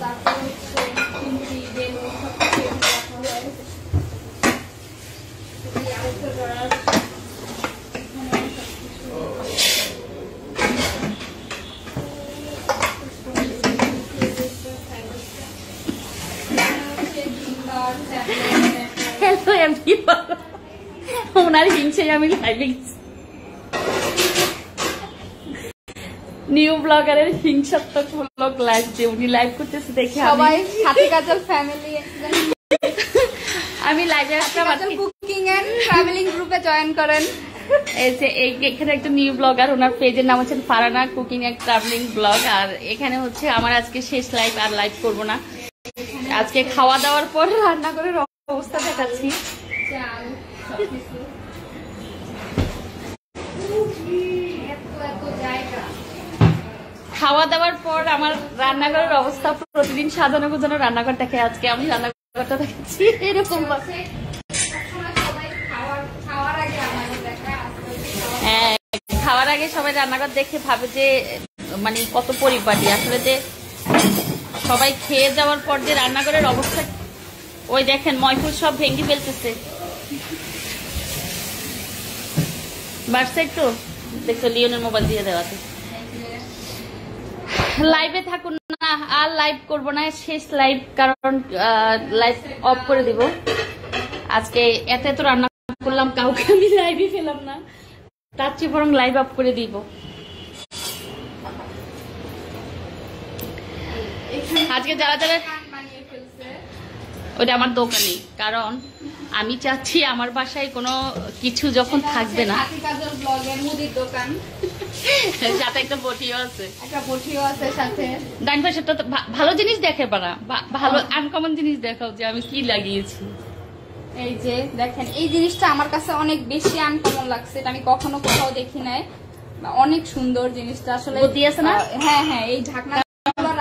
তারপর হচ্ছে চিংড়ি বেলুন সবকিছু ওনার হিংসে আমি লাইভে নিউ ব্লগারের হিংসাত্মক ব্লগ লাইভ যে উনি লাইভ করতেছে দেখে সবাই সাথী কাজল ফ্যামিলি আমি লাইভে আসলাম কুকিং এন্ড ট্রাভেলিং গ্রুপে জয়েন করেন। এই যে এখানে একটা নিউ ব্লগার, ওনার পেজের নাম হচ্ছে ফারানা কুকিং এন্ড ট্রাভেলিং ব্লগ। আর এখানে হচ্ছে আমার আজকে শেষ লাইভ, আর লাইভ করবো না। আজকে খাওয়া দাওয়ার পর রান্না করে অবস্থা দেখাচ্ছি। খাওয়া দাওয়ার পর আমার রান্নাঘরের অবস্থা প্রতিদিন সাজানো গোছানো রান্নাঘর দেখে, আজকে আমি রান্নাঘরটা দেখাচ্ছি এরকম। হ্যাঁ, খাওয়ার আগে সবাই রান্নাঘর দেখে ভাবে যে মানে কত পরিপাটি, আসলে যে সবাই খেয়ে যাওয়ার পর যে রান্নাঘরের অবস্থা, ওই দেখেন ময়ফুল সব ভেঙে ফেলতেছে। বাড়ছে একটু দেখছো, লিওনের মোবাইল দিয়ে দেওয়াতে। লাইভে থাকুন না, আর লাইভ করবো না, শেষ লাইভ, কারণ লাইভ অফ করে দিব। আজকে এত রান্না করলাম, কাউকে আমি লাইভে ফেলাম না, তার চেয়ে বরং লাইভ অফ করে দিব। আজকে যারা যারা, ওটা আমার দোকানে, কারণ আমি চাচ্ছি আমার বাসায় কোনো কিছু যখন থাকবে না, সাথে একটা বটিও আছে, সাথে ডান পাশেরটা ভালো জিনিস দেখে পারা, ভালো আনকমন জিনিস দেখাও যে আমি কি লাগিয়েছি। এই যে দেখেন, এই জিনিসটা আমার কাছে অনেক বেশি আনকমন লাগছে, এটা আমি কখনো কোথাও দেখি নাই, অনেক সুন্দর জিনিসটা আসলে। দিয়েছে না? হ্যাঁ হ্যাঁ, এই ঢাকনা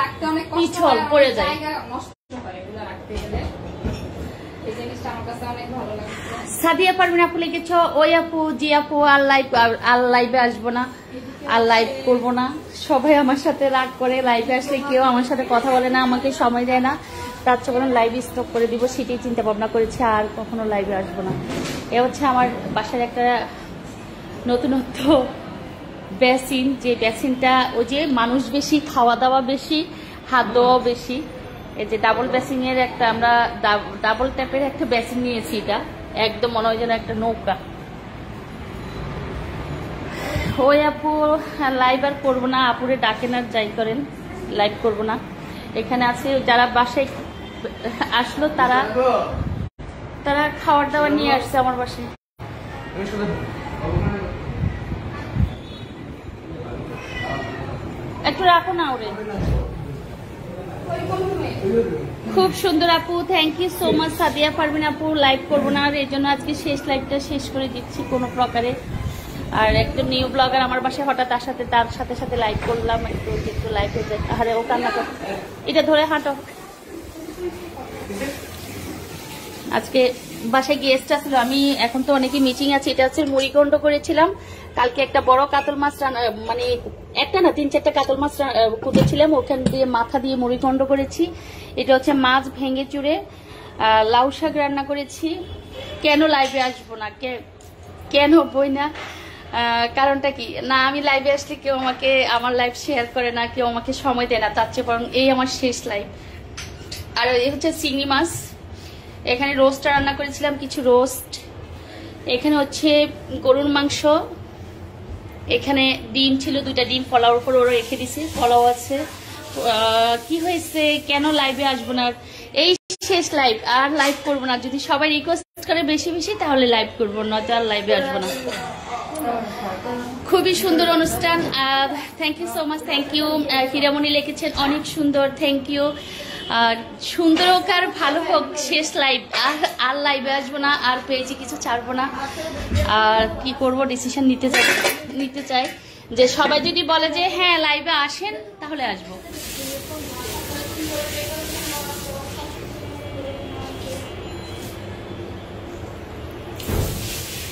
রাখতে অনেক কষ্ট হয়, পড়ে যায়, নষ্ট হয় এগুলো রাখতে গেলে। এই জিনিসটা আমার কাছে অনেক ভালো লাগছে। সাদিয়া পারভিন আপু লিখেছ, ওই আপু জি আপু আর লাইভে আসবো না, আর লাইভ করবো না। সবাই আমার সাথে রাগ করে, লাইভে আসলে কেউ আমার সাথে কথা বলে না, আমাকে সময় দেয় না, তার চেয়ে কোনো লাইভ স্টপ করে দিব, সেটাই চিন্তা ভাবনা করেছি, আর কখনো লাইভে আসবো না। এ হচ্ছে আমার বাসার একটা নতুনত্ব বেসিন, যে বেসিনটা ওই যে মানুষ বেশি, খাওয়া দাওয়া বেশি, হাত ধোয়াও বেশি। এই যে ডাবল বেসিং এর একটা, আমরা ডাবল ট্যাপের একটা বেসিন নিয়েছি, এটা একদম মনে হয় যেন একটা নৌকা। ওই আপু লাইভ আর করবো না, আপুরে ডাকেন আর যাই করেন, লাইভ করবো না। এখানে আছে যারা বাসায় আসলো, তারা খাবার দাবার নিয়ে আসছে আমার বাসায়। একটু রাখো না ওরে। খুব সুন্দর আপু, thank you so much. Sadia Parvin আপু লাইভ করবো না, আর এই জন্য আজকে শেষ লাইভটা শেষ করে দিচ্ছি কোনো প্রকারে। আর একটা নিউ ব্লগার আমার বাসায় হঠাৎ আসাতে, তার সাথে সাথে লাইভ করলাম, একটু লাইভ হয়ে যায়। আরে ও কান্না কর, এটা ধরে হাঁটো। আজকে বাসায় গেস্ট আসলো, আমি এখন তো অনেকে মিটিং আছে। এটা হচ্ছে মুড়িঘণ্ট করেছিলাম কালকে, একটা বড় কাতল মাছ, মানে একটা না 3-4টা কাতল মাছ কুটেছিলাম, ওখান দিয়ে মাথা দিয়ে মুড়িঘণ্ট করেছি। এটা হচ্ছে মাছ ভেঙে চুড়ে লাউ শাক রান্না করেছি। কেন লাইভে আসবো না, কেন বই না, কারণটা কি না, আমি লাইভে আসলে কেউ আমাকে আমার লাইভ শেয়ার করে না, কেউ আমাকে সময় দেয় না, তার চেয়ে বরং এই আমার শেষ লাইভ। আর এই হচ্ছে চিংড়ি মাছ, এখানে রোস্টটা রান্না করেছিলাম, কিছু রোস্ট, এখানে হচ্ছে গরুর মাংস, এখানে ডিম ছিল 2টা ডিম পোলাওর উপর ওরা রেখে দিছি, পোলাও আছে। কি হয়েছে, কেন লাইভে আসবো না, এই শেষ লাইভ, আর লাইভ করবো না। যদি সবাই রিকোয়েস্ট করে বেশি বেশি তাহলে লাইভ করবো, না আর লাইভে আসবো না। খুবই সুন্দর অনুষ্ঠান, আর thank you so much, thank you. Hiramoni লিখেছেন অনেক সুন্দর, থ্যাংক ইউ। সুন্দর হোক আর ভালো হোক, শেষ লাইভ, আর লাইভে আসবো না, আর পেয়েছি কিছু ছাড়বো না। আর কি করবো, ডিসিশন নিতে চাই যে সবাই যদি বলে যে হ্যাঁ লাইভে আসেন তাহলে আসবো।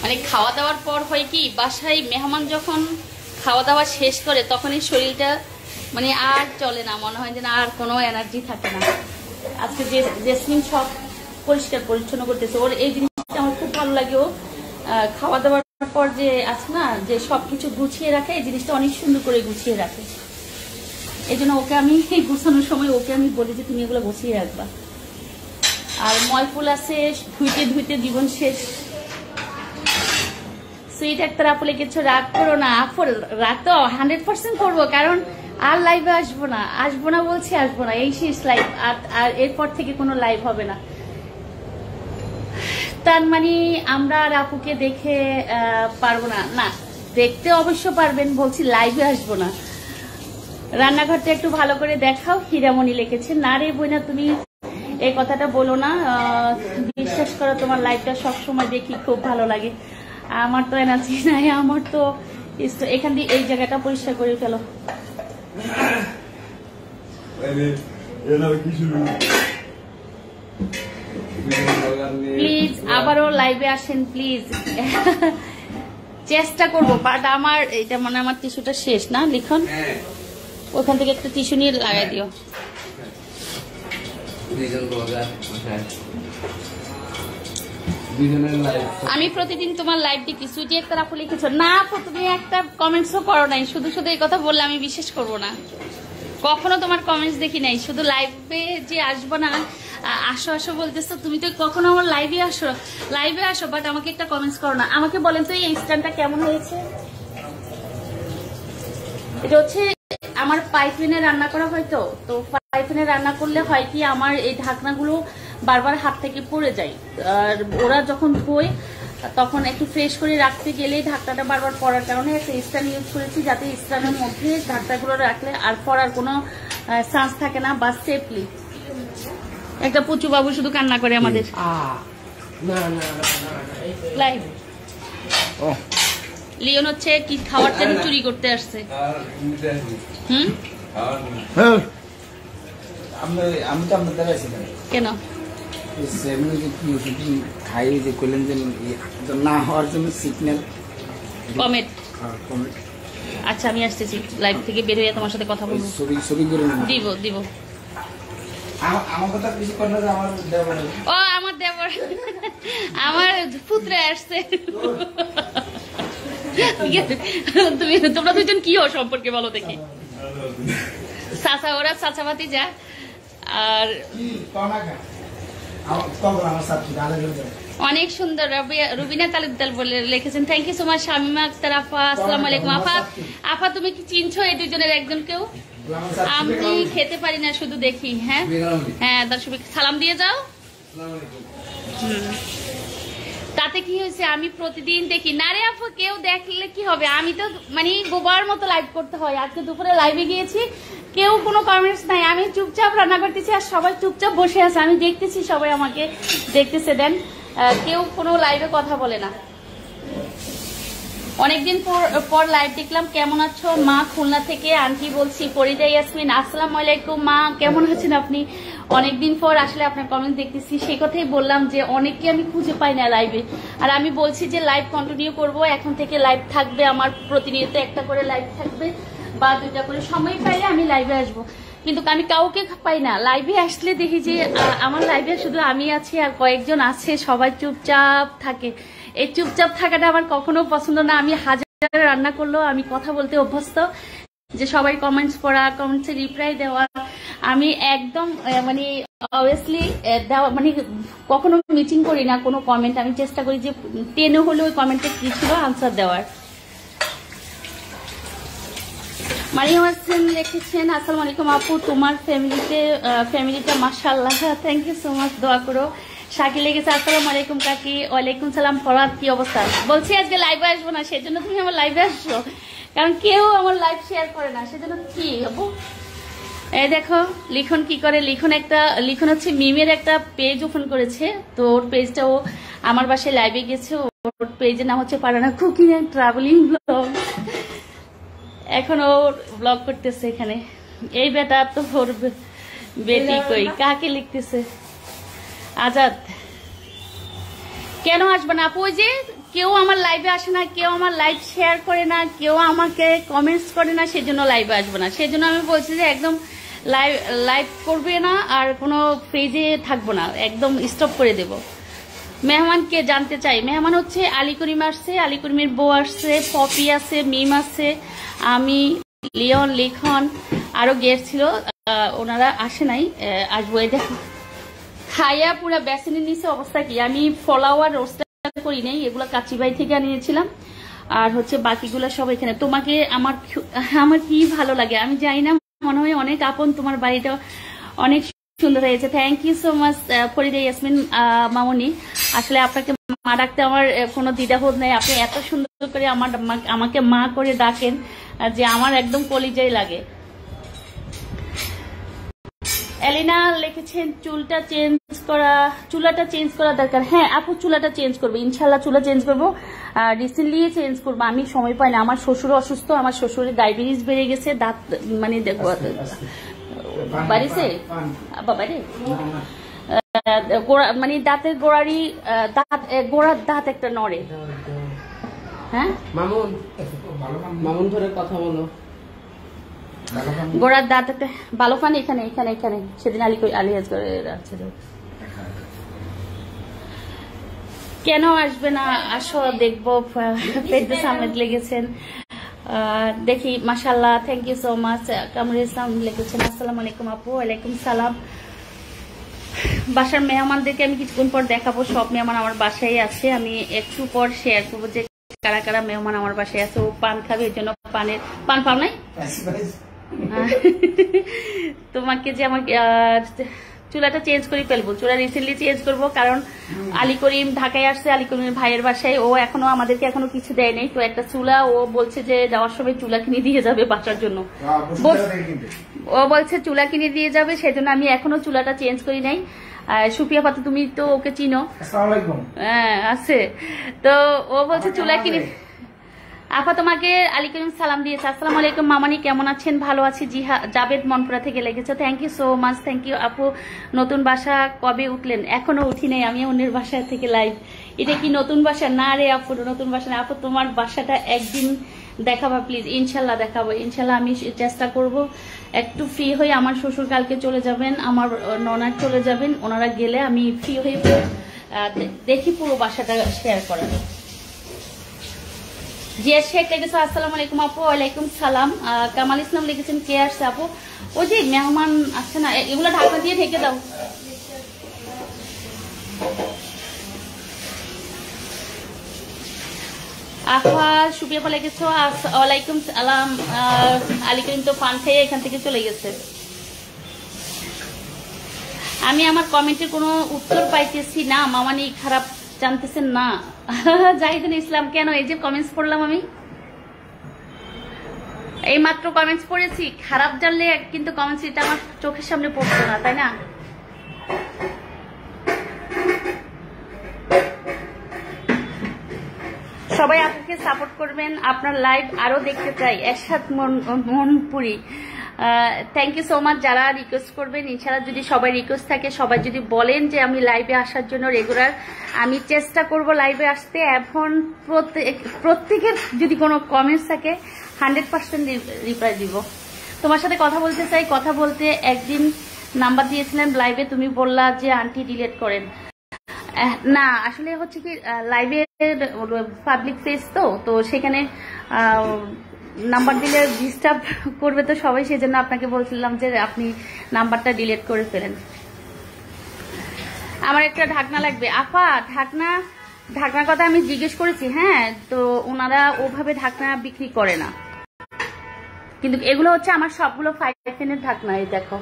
মানে খাওয়া দাওয়ার পর হয় কি, বাসায় মেহমান যখন খাওয়া দাওয়া শেষ করে তখনই শরীরটা মানে আর চলে না, মনে হয় যে না আর কোনো এনার্জি থাকে না। আজকে জেসমিন সব পরিষ্কার পরিচ্ছন্ন করতেছে, ওর এই জিনিসটা আমার খুব ভালো লাগে। ও খাওয়া দাওয়ার পর যে আছে না যে সবকিছু গুছিয়ে রাখে, এই জিনিসটা অনেক সুন্দর করে গুছিয়ে রাখে। এই জন্য ওকে আমি গুছানোর সময় ওকে আমি বলি যে তুমি এগুলো গুছিয়ে রাখবা। আর ময়ফুল আছে ধুইতে ধুইতে জীবন শেষ। সুইট একটা আপু লিখেছো রাগ করো না। আপু রাগ তো 100% করবো, কারণ আর লাইভে আসবো না বলছি, আসবো না, এই শেষ লাইভ। আর এরপর থেকে কোনো লাইভ হবে না। তার মানে আমরা আর আপুকে দেখে পারবো না? না, দেখতে অবশ্য পারবেন, বলছি লাইভে আসবো না। রান্নাঘরটা একটু ভালো করে দেখাও, হীরামণি লিখেছে। না রে বইনা, তুমি এই কথাটা বলো না, বিশ্বাস করো তোমার লাইভটা সবসময় দেখি, খুব ভালো লাগে। আমার তো এনার্জি নাই, আমার তো এখান দিয়ে এই জায়গাটা পরিষ্কার করে ফেলো প্লিজ। আবারও লাইভে আসেন প্লিজ। চেষ্টা করবো, বাট আমার এটা মানে আমার টিস্যুটা শেষ না, লিখন ওখান থেকে একটা টিস্যু নিয়ে লাগাই দিও। আমি প্রতিদিন তোমার লাইভ দেখি। সুইটি একটা আপু লিখেছো না আপু, তুমি একটা কমেন্টসও করো নাই, শুধু শুধু এই কথা বললে আমি বিশ্বাস করবো না। কখনো তোমার কমেন্টস দেখি নাই, শুধু লাইভে যে আসবো না, আসো আসো বলতেছো, তুমি তো কখনো আমার লাইভে আসো বাট আমাকে একটা কমেন্টস করো না। আমাকে বলেন তো এই স্ট্যান্ডটা কেমন হয়েছে? এটা হচ্ছে আমার পাইপিনে রান্না করা হয়, তো পাইপিনে রান্না করলে হয় কি আমার এই ঢাকনাগুলো বারবার হাত থেকে পড়ে যায়। আর ওরা যখন ধোয় তখন একটু ফ্রেশ করে রাখতে গেলেই ঢাকনাটা বারবার পড়ার কারণে একটা স্ট্যান্ড ইউজ করেছি, যাতে স্ট্যান্ডের মধ্যে ঢাকনাগুলো রাখলে আর পড়ার কোনো চান্স থাকে না, বা সেফলি। একটা পুচু বাবু শুধু কান্না করে আমাদের লাইভ। লিওন হচ্ছে কি খাওয়ার জন্য চুরি করতে আসছে। কেন খাই যে করলেন যে না হওয়ার জন্য সিগন্যাল কমেন্ট। আচ্ছা আমি আসতেছি, লাইভ থেকে বের হয়ে তোমার সাথে কথা বলবো। ছবি করে দিব। আমার কথা কিছু করলে আমার দেবর, ও আমার দেবর, আমার পুত্রে আসছে। তোমরা দুজন কি হো সম্পর্কে বলো দেখি? চাচা, ওরা চাচাবাতি যা। আর অনেক সুন্দর রুবিনা তালুকদার বলে লিখেছেন। Thank you so much. Shamima Akter আপা, আসসালামু আলাইকুম। আপা তুমি কি চিনছো এই দুজনের একজন কেউ? আমি খেতে পারি না, শুধু দেখি। হ্যাঁ দর্শক সালাম দিয়ে যাও। তাতে কি হয়েছে, আমি প্রতিদিন দেখি। না রে আপু, কেউ দেখলে কি হবে, আমি তো মানে গোবার মতো লাইভ করতে হয়। আজকে দুপুরে লাইভে গিয়েছি, কেউ কোনো কমেন্টস নাই, আমি চুপচাপ রান্না করতেছি আর সবাই চুপচাপ বসে আছে, আমি দেখতেছি সবাই আমাকে দেখতেছে, দেন কেউ কোনো লাইভে কথা বলে না। অনেকদিন পর লাইভ দেখলাম। কেমন আছো মা? খুলনা থেকে আন্টি বলছি, ফরিদা ইয়াসমিন। আসসালামু আলাইকুম মা, কেমন আছেন আপনি? অনেকদিন পর আসলে আপনার কমেন্ট দেখতেছি, সেই কথাই বললাম যে অনেককে আমি খুঁজে পাই না লাইভে। আর আমি বলছি যে লাইভ কন্টিনিউ করব, এখন থেকে লাইভ থাকবে আমার, প্রতিনিয়ত একটা করে লাইভ থাকবে বা দুইটা করে, সময় পাইলে আমি লাইভে আসবো। কিন্তু আমি কাউকে পাই না লাইভে। আসলে দেখি যে আমার লাইভে শুধু আমি আছি আর কয়েকজন আছে, সবাই চুপচাপ থাকে। এই চুপচাপ থাকাটা আমার কখনো পছন্দ না। আমি হাজার রান্না করলেও আমি কথা বলতে অভ্যস্ত, যে সবাই কমেন্টস পড়া, কমেন্টসে রিপ্লাই দেওয়া, আমি একদম মানে অবভিয়াসলি দেওয়া, মানে কখনো মিটিং করি না কোনো কমেন্ট। আমি চেষ্টা করি যে টেনে হলে ওই কমেন্টে কি ছিল আনসার দেওয়ার। মারিয়াম হোসেন লিখেছেন, আসসালামু আলাইকুম আপু, তোমার ফ্যামিলিটা মাশাআল্লাহ, থ্যাংক ইউ সো মাচ, দোয়া করো। শাকিল লিখেছে, আসসালামু আলাইকুম কাকি। ওয়ালাইকুম সালাম। ফরহাদ, কি অবস্থা? বলছি আজকে লাইভে আসবো না, সেজন্য তুমি আমার লাইভে আসছো, কারণ কেউ আমার লাইভ শেয়ার করে না, সেজন্য কি আপু। এই দেখো লিখন কি করে। লিখন হচ্ছে মিমের একটা পেজ ওপেন করেছে, তো ওর পেজটা ও আমার বাসায় লাইভে গেছে। ওর পেজের নাম হচ্ছে পারানা কুকিং এন্ড ট্রাভেলিং ব্লগ। এখন ও ব্লগ করতেছে এখানে। এই বেটা তো ওর বেটি কই, কাকে লিখতেছে? আজাদ, কেন আসবে না আপু? ওই যে কেউ আমার লাইভে আসে না, কেউ আমার লাইভ শেয়ার করে না, কেউ আমাকে কমেন্টস করে না, সেজন্য লাইভে আসবো না। সেজন্য আমি বলছি যে একদম লাইভ করবে না, আর কোনো পেজে থাকবো না, একদম স্টপ করে দেব। মেহমানকে জানতে চাই। মেহমান হচ্ছে আলী করিম আসছে, আলী করিমের বউ আসছে, পপি আছে, মিম আছে, আমি, লিওন, লিখন, আরো গেস্ট ছিল, ওনারা আসে নাই, আসবো। এই দেখো খাইয়া পুরা বেসিনের নিচে অবস্থা কি। আমি ফলাওয়ার রোস্টার করি নাই, এগুলো কাচিবাই থেকে আনিয়েছিলাম, আর হচ্ছে বাকিগুলো সব এখানে। তোমাকে আমার কি ভালো লাগে আমি জানি না, মনে হয় অনেক আপন, তোমার বাড়িটা অনেক সুন্দর হয়েছে। Thank you so much Farida Yasmin মামনি। আসলে আপনাকে মা ডাকতে আমার কোনো দ্বিধাবোধ নেই, আপনি এত সুন্দর করে আমাকে মা করে ডাকেন যে আমার একদম কলিজাই লাগে। এলিনা লিখেছেন চুলাটা চেঞ্জ করা দরকার। হ্যাঁ আপু, চুলাটা চেঞ্জ করবো ইনশাল্লাহ, চুলা চেঞ্জ করবো, রিসেন্টলি চেঞ্জ করবো। আমি সময় পাই না, আমার শ্বশুর অসুস্থ, আমার শ্বশুরের ডায়াবেটিস বেড়ে গেছে, দাঁত মানে বাড়িছে বাবারে, মানে দাঁতের গোড়ারই গোড়ার দাঁত একটা নড়ে। হ্যাঁ মামুন ধরে কথা বলো। গোড়ার দাঁত একটা ভালো ফান এখানে এখানে এখানে সেদিন আলিয়াজ করে রাখছে। কেন আসবে না, আসো দেখবো, পেটে সামনে লেগেছেন। দেখি মাশাআল্লাহ, thank you so much. Kamrul Islam লিখেছেন আসসালামু আলাইকুম আপু। ওয়ালাইকুম সালাম। বাসার মেহমানদেরকে আমি কিছুক্ষণ পর দেখাবো, সব মেহমান আমার বাসায় আছে, আমি একটু পর শেয়ার করবো যে কারা কারা মেহমান আমার বাসায় আছে। ও পান খাবে, এর জন্য পান পাও নাই। তোমাকে যে আমার চুলাটা চেঞ্জ করে ফেলবো, চুলা রিসেন্টলি চেঞ্জ করবো, কারণ আলী করিম ঢাকায় আসছে, আলী করিমের ভাইয়ের বাসায়, ও এখনো আমাদেরকে এখনো কিছু দেয় নাই। তো একটা চুলা, ও বলছে যে যাওয়ার সময় চুলা কিনে দিয়ে যাবে বাসার জন্য, ও বলছে চুলা কিনে দিয়ে যাবে, সেজন্য আমি এখনো চুলাটা চেঞ্জ করি নাই। সুফিয়া পাতু, তুমি তো ওকে চিনো, হ্যাঁ আছে, তো ও বলছে চুলা কিনে। আপা তোমাকে আলী করিম সালাম দিয়েছে। আসসালামু আলাইকুম মামানি, কেমন আছেন? ভালো আছি। জাবেদ মনপুরা থেকে লেগেছে, thank you so much, thank you আপু। নতুন বাসা কবে উঠলেন? এখনো উঠি নাই, আমি অন্যের বাসা থেকে লাইভ। এটা কি নতুন বাসা? না রে আপু, নতুন বাসা না। আপু তোমার বাসাটা একদিন দেখাবা প্লিজ। ইনশাল্লাহ দেখাবো, ইনশাল্লাহ আমি চেষ্টা করব। একটু ফ্রি হয়ে, আমার শ্বশুর কালকে চলে যাবেন, আমার ননার চলে যাবেন, ওনারা গেলে আমি ফ্রি হয়ে দেখি পুরো বাসাটা শেয়ার করার। জিয়া শেখ লিখেছে আসসালামু আলাইকুম আপু। ওয়ালাইকুম সালাম। কামাল ইসলাম লিখেছেন কে আসছে আপু? ওই যে মেহমান আসছে না, এগুলো ঢাকা দিয়ে ঢেকে দাও। আফা সুবিয়া লিখেছ ওয়ালাইকুম সালাম। আলী করিম তো পান খেয়ে এখান থেকে চলে গেছে। আমি আমার কমেন্টের কোনো উত্তর পাইতেছি না মামানি, খারাপ জানতেছেন না। জাহিদুল ইসলাম, কেন? এই যে কমেন্টস পড়লাম, আমি এই মাত্র কমেন্টস পড়েছি, খারাপ জানলে কিন্তু কমেন্টস এটা আমার চোখের সামনে পড়তো না, তাই না? সবাই আপনাকে সাপোর্ট করবেন, আপনার লাইভ আরো দেখতে চাই, Ershad Monpuri. Thank you so much. যারা রিকোয়েস্ট করবেন, ইনশাআল্লাহ যদি সবাই রিকোয়েস্ট থাকে, সবাই যদি বলেন যে আমি লাইভে আসার জন্য রেগুলার, আমি চেষ্টা করব লাইভে আসতে। এখন প্রত্যেকের যদি কোনো কমেন্টস থাকে 100% রিপ্লাই দিব। তোমার সাথে কথা বলতে চাই, কথা বলতে একদিন নাম্বার দিয়েছিলেন লাইভে, তুমি বললা যে আন্টি ডিলিট করেন। না আসলে হচ্ছে কি, লাইভে পাবলিক পেজ তো সেখানে নাম্বার দিলে ডিস্টার্ব করবে তো সবাই, সেজন্য আপনাকে বলছিলাম যে আপনি নাম্বারটা ডিলিট করে ফেলেন। আমার একটা ঢাকনা লাগবে। আপা ঢাকনার কথা আমি জিজ্ঞেস করেছি, হ্যাঁ, তো ওনারা ওভাবে ঢাকনা বিক্রি করে না, কিন্তু এগুলো হচ্ছে আমার সবগুলো 5 ঢাকনা। এই দেখো,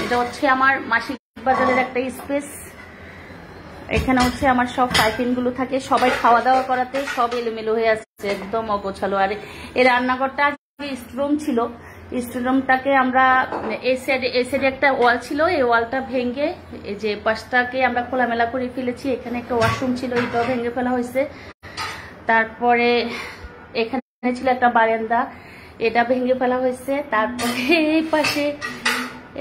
এটা হচ্ছে আমার মাসিক বাজারের একটা স্পেস। এখানে হচ্ছে আমার সব 5 গুলো থাকে, সবাই খাওয়া দাওয়া করাতে সব এলোমেলো হয়ে আসছে, একদম অগোছালো। আর এই রান্নাঘরটা স্টোরুম ছিল, স্টোরুমটাকে আমরা এই সাইডে একটা ওয়াল ছিল, এই ওয়ালটা ভেঙে এই যে পাশটাকে আমরা খোলামেলা করে ফেলেছি। এখানে একটা ওয়াশরুম ছিল, এটাও ভেঙে ফেলা হয়েছে। তারপরে এখানে ছিল একটা বারান্দা, এটা ভেঙে ফেলা হয়েছে। তারপরে এই পাশে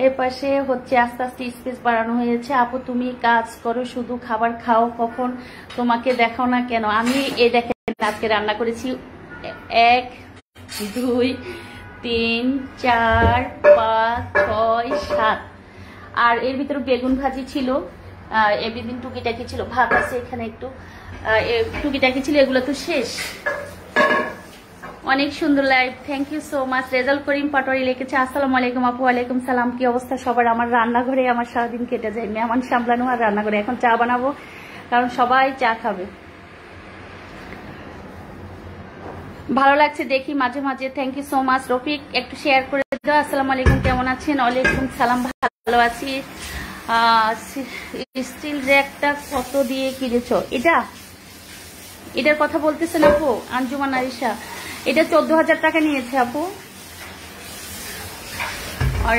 এর পাশে হচ্ছে আস্তে আস্তে স্পেস বাড়ানো হয়েছে। আপু তুমি কাজ করো, শুধু খাবার খাও, কখন তোমাকে দেখাও না কেন? আমি এই দেখেন আজকে রান্না করেছি 1 2 3 4 5 6 7, আর এর ভিতরে বেগুন ভাজি ছিল, এভরিদিন টুকিটাকি ছিল, ভাত আছে এখানে একটু, টুকিটাকি ছিল, এগুলো তো শেষ। অনেক সুন্দর live, thank you so much. Rezaul Karim Patwari লিখেছে আসসালামু আলাইকুম আপু। ওয়ালাইকুম সালাম। কি অবস্থা সবার? আমার রান্নাঘরে আমার সারাদিন কেটে যায়, মেহমান সামলানো আর রান্নাঘরে। এখন চা বানাবো কারণ সবাই চা খাবে। ভালো লাগছে দেখি মাঝে মাঝে, thank you so much. Rafiq একটু শেয়ার করে দাও। আসসালামু আলাইকুম, কেমন আছেন? ওয়ালাইকুম সালাম, ভালো আছি। স্টিল র্যাকটা কত দিয়ে কিনেছো? এটার কথা বলতেছেন আপু? আঞ্জুমান আরিশা, এটা 14,000 টাকা নিয়েছে আপু। আর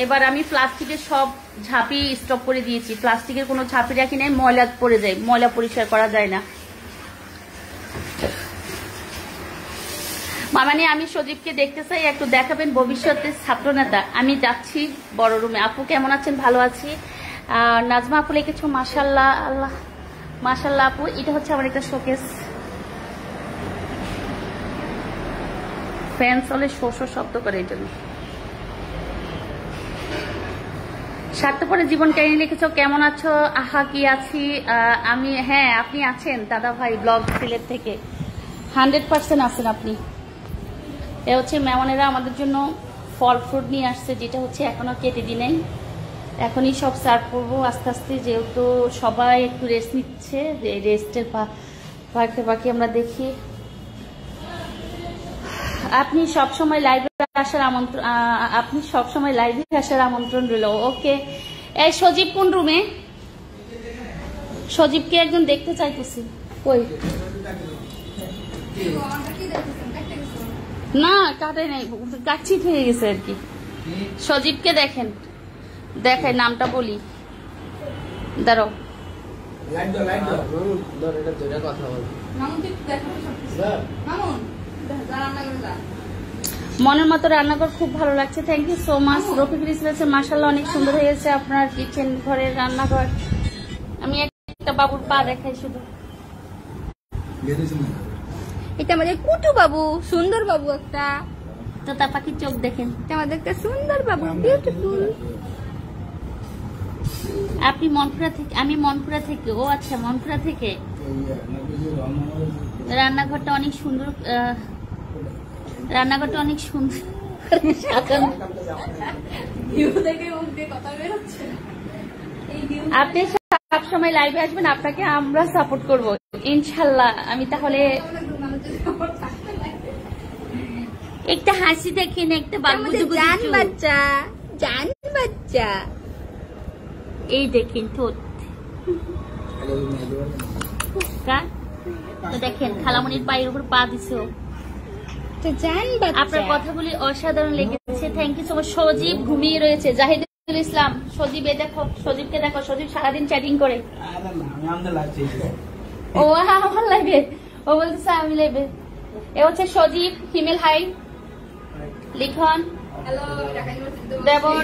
এবার আমি প্লাস্টিকের সব ঝাঁপি স্টপ করে দিয়েছি, প্লাস্টিকের কোনো ঝাঁপি রাখি নাই, ময়লা পড়ে যায়, ময়লা পরিষ্কার করা যায় না। মানে আমি সজীবকে দেখতে চাই, একটু দেখাবেন ভবিষ্যতের ছাত্রনেতা। আমি যাচ্ছি বড় রুমে। আপু কেমন আছেন? ভালো আছি। নাজমা আপু লিখেছো মাশাল্লাহ, আল্লাহ মাশাল্লাহ আপু। এটা হচ্ছে আমার একটা শোকেস, ফ্যান চলে শোষ শব্দ করে, এই জন্য। স্বার্থপরে জীবন কাহিনী লিখেছো, কেমন আছো? আহা কি আছি আমি, হ্যাঁ আপনি আছেন দাদা ভাই ব্লগ সিলেট থেকে, 100% আছেন আপনি। এ হচ্ছে মেহমানেরা আমাদের জন্য ফল ফ্রুট নিয়ে আসছে, যেটা হচ্ছে এখনো কেটে দিই নাই, এখনই সব সার্ভ করবো আস্তে আস্তে, যেহেতু সবাই একটু রেস্ট নিচ্ছে, যে রেস্টের বাকি আমরা দেখি। আপনি সবসময় লাইভে আসার আমন্ত্রণ, আমন্ত্রণ রইল। ওকে। এই সজীব কোন রুমে? সজীবকে একজন দেখতে চাইতেছি। কই? না কাটে নাই, কাটছিট হয়ে গেছে আর কি। সজীবকে দেখেন, দেখাই, নামটা বলি, দাঁড়াও। মনের মতো রান্নাঘর খুব ভালো লাগছে, thank you so much. Rafiqul Islam মাশাআল্লাহ অনেক সুন্দর হয়েছে আপনার কিচেন ঘরের রান্নাঘর। আমি একটা বাবুর পা দেখাই শুধু। এটা আমাদের কুটু বাবু, সুন্দর বাবু একটা। তোতা পাখির চোখ দেখেন, এটা আমাদের একটা সুন্দর বাবু, বিউটিফুল। আপনি মনপুরা থেকে? আমি মনপুরা থেকে। ও আচ্ছা, মনপুরা থেকে। রান্নাঘরটা অনেক সুন্দর, রান্নাঘরটা অনেক সুন্দর সাজানো। আপনি সব সময় লাইভে আসবেন, আপনাকে আমরা সাপোর্ট করব ইনশাল্লাহ। আমি তাহলে একটা হাসি দেখেন, একটা জান বাচ্চা, জান বাচ্চা, এই দেখেন ঠোঁট, দেখেন খালামণির পায়ের উপর পা দিছো। আপনার কথাগুলি অসাধারণ লেগেছে, থ্যাংক ইউ সো মাচ। সজীব ঘুমিয়ে রয়েছে, জাহিদুল ইসলাম। সজীব দেখো, সজীবকে দেখো, সজীব সারাদিন চ্যাটিং করে। ও আমার লাইভে, ও বলতেছে আমি লাইভে। এ হচ্ছে সজীব, ফিমেল হাই, লিখন দেবর,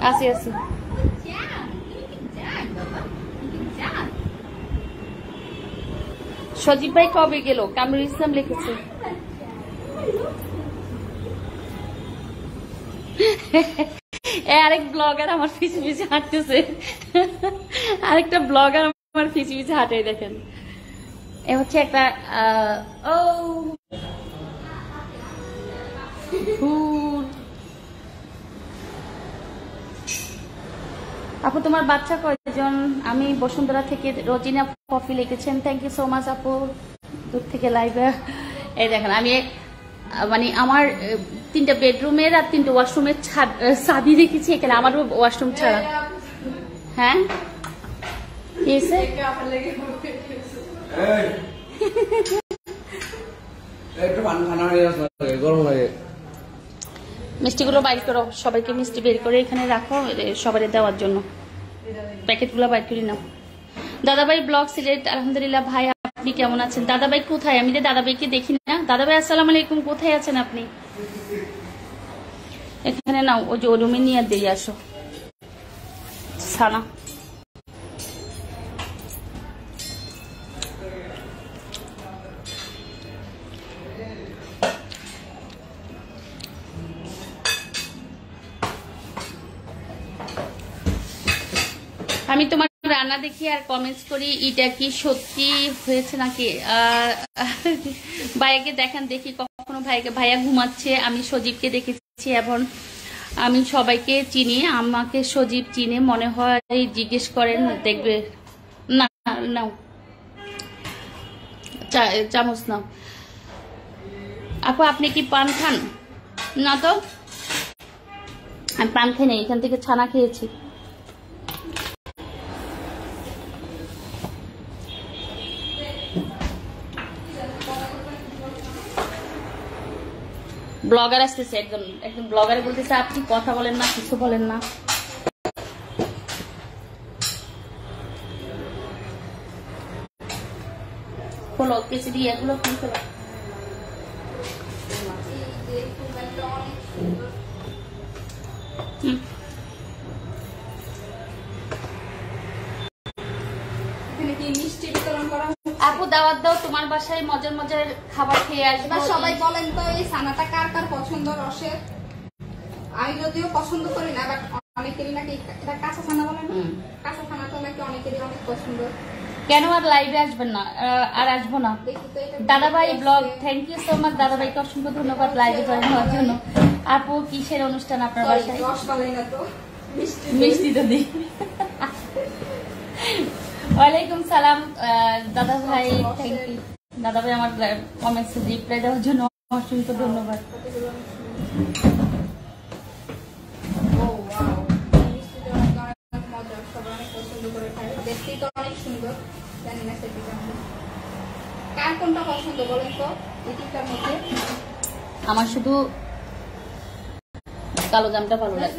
আসি। সজীব ভাই কবে গেল? কামরুল ইসলাম লিখেছে। আরেক ব্লগার আমার পিছু পিছু হাঁটতেছে, আরেকটা ব্লগার আমার পিছু পিছু হাঁটে, দেখেন। এ হচ্ছে একটা ফুল। আপু তোমার বাচ্চা কয়জন? আমি বসুন্ধরা থেকে, রোজিনা কফি লিখেছেন, থ্যাংক ইউ সো মাচ আপু, দূর থেকে লাইভে। এই দেখেন আমি মানে আমার 3টা বেডরুমের আর 3টে ওয়াশরুমের চাবি রেখেছি এখানে, আমার ওয়াশরুম ছাড়া। হ্যাঁ কি হয়েছে? মিষ্টিগুলো বাইর করো, সবাইকে মিষ্টি বের করে এখানে রাখো, সবাই দেওয়ার জন্য প্যাকেটগুলো বাইর করি না। দাদাভাই ব্লগ সিলেট, আলহামদুলিল্লাহ ভাই, আপনি কেমন আছেন? দাদাভাই কোথায়? আমি দাদাভাইকে দেখি না। দাদাভাই আসসালামু আলাইকুম, কোথায় আছেন আপনি? এখানে নাও, ওই যে রুমে নিয়ে দিয়ে আসো সানা। আমি তোমার রান্না দেখি আর কমেন্টস করি এটা কি সত্যি হয়েছে নাকি। ভাইয়াকে দেখান দেখি, কখনো ভাইয়া ঘুমাচ্ছে। আমি সজীবকে দেখেছি এখন, আমি সবাইকে চিনি, আমাকে সজীব চিনে মনে হয়, জিজ্ঞেস করেন দেখবে। না নাও চামচ নাও। আপু আপনি কি পান খান? না তো, আমি পান খাই না, এখান থেকে ছানা খেয়েছি। ব্লগার আসতেছে, একদম একদম ব্লগার বলতেছে আপনি কথা বলেন না, কিছু বলেন না। খোলো কেসি এগুলো কি খোলো। আপু দাওয়াত দাও, তোমার বাসায় মজার মজার খাবার খেয়ে আসবে। সবাই বলেন তো এই ছানাটা কার কার পছন্দ রসের? আমি যদিও পছন্দ করি না, বাট অনেকেরই নাকি এটা কাঁচা ছানা বলেন, কাঁচা ছানাটা নাকি অনেকেরই অনেক পছন্দ। কেন আর লাইভে আসবেন না? আর আসবো না। দাদাভাই blog, thank you so much দাদাভাইকে অসংখ্য ধন্যবাদ লাইভে জয়েন হওয়ার জন্য। আপু কিসের অনুষ্ঠান আপনার বাসায়? রসমালাই না তো, মিষ্টি তো দিই। ওয়ালাইকুম সালাম দাদাভাই, থ্যাংক ইউ দাদাভাই আমার কমেন্টস রিপ্লাই দেওয়ার জন্য অসংখ্য ধন্যবাদ। আমার শুধু কালো জামটা ভালো লাগে।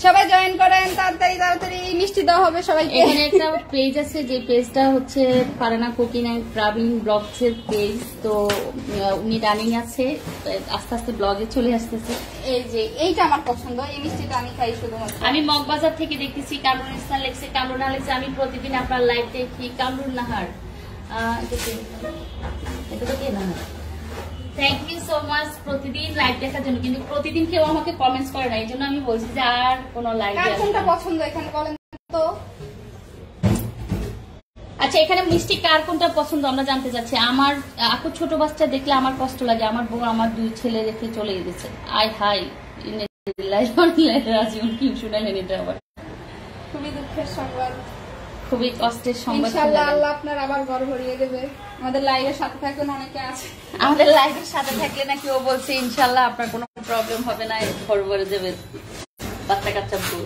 সবাই জয়েন করেন তাড়াতাড়ি তাড়াতাড়ি, মিষ্টি দেওয়া হবে সবাইকে। এখানে একটা পেজ আছে, যে পেজটা হচ্ছে ফারানা কুকিং এন্ড প্রবীণ ব্লগস এর পেজ। তো উনি রানিং আছে, আস্তে আস্তে ব্লগে চলে আসতেছে। এই যে এইটা আমার পছন্দ, এই মিষ্টিটা আমি খাই শুধুমাত্র। আমি মগবাজার থেকে দেখতেছি, কামরুন ইসলাম লেখছে, কামরুন লেখছে আমি প্রতিদিন আপনার লাইভ দেখি। কামরুন নাহার, এটা তো কে Nahar, thank you so much প্রতিদিন লাইভ দেখার জন্য। কিন্তু প্রতিদিন কেউ আমাকে কমেন্টস করে না, এই জন্য আমি বলছি যে আর কোন লাইভ। কার কোনটা পছন্দ এখানে বলেন তো। আচ্ছা এখানে মিষ্টি কার কোনটা পছন্দ আমরা জানতে চাচ্ছি। আমার আপু ছোট বাচ্চা দেখলে আমার কষ্ট লাগে, আমার বউ আমার 2 ছেলে রেখে চলে গেছে। আই হাই রাজিউল কি শুনালেন এটা আবার? খুবই দুঃখের সংবাদ, খুবই কষ্টের সংবাদ। ইনশাআল্লাহ আল্লাহ আপনার আবার ঘর ভরিয়ে দেবে। আমাদের লাইভের সাথে থাকুন, অনেকে আছে আমাদের লাইভের সাথে থাকলে নাকি ও বলছে ইনশাআল্লাহ আপনার কোনো প্রবলেম হবে না, ঘর ভরে দেবে বাচ্চা কাচ্চা বউ।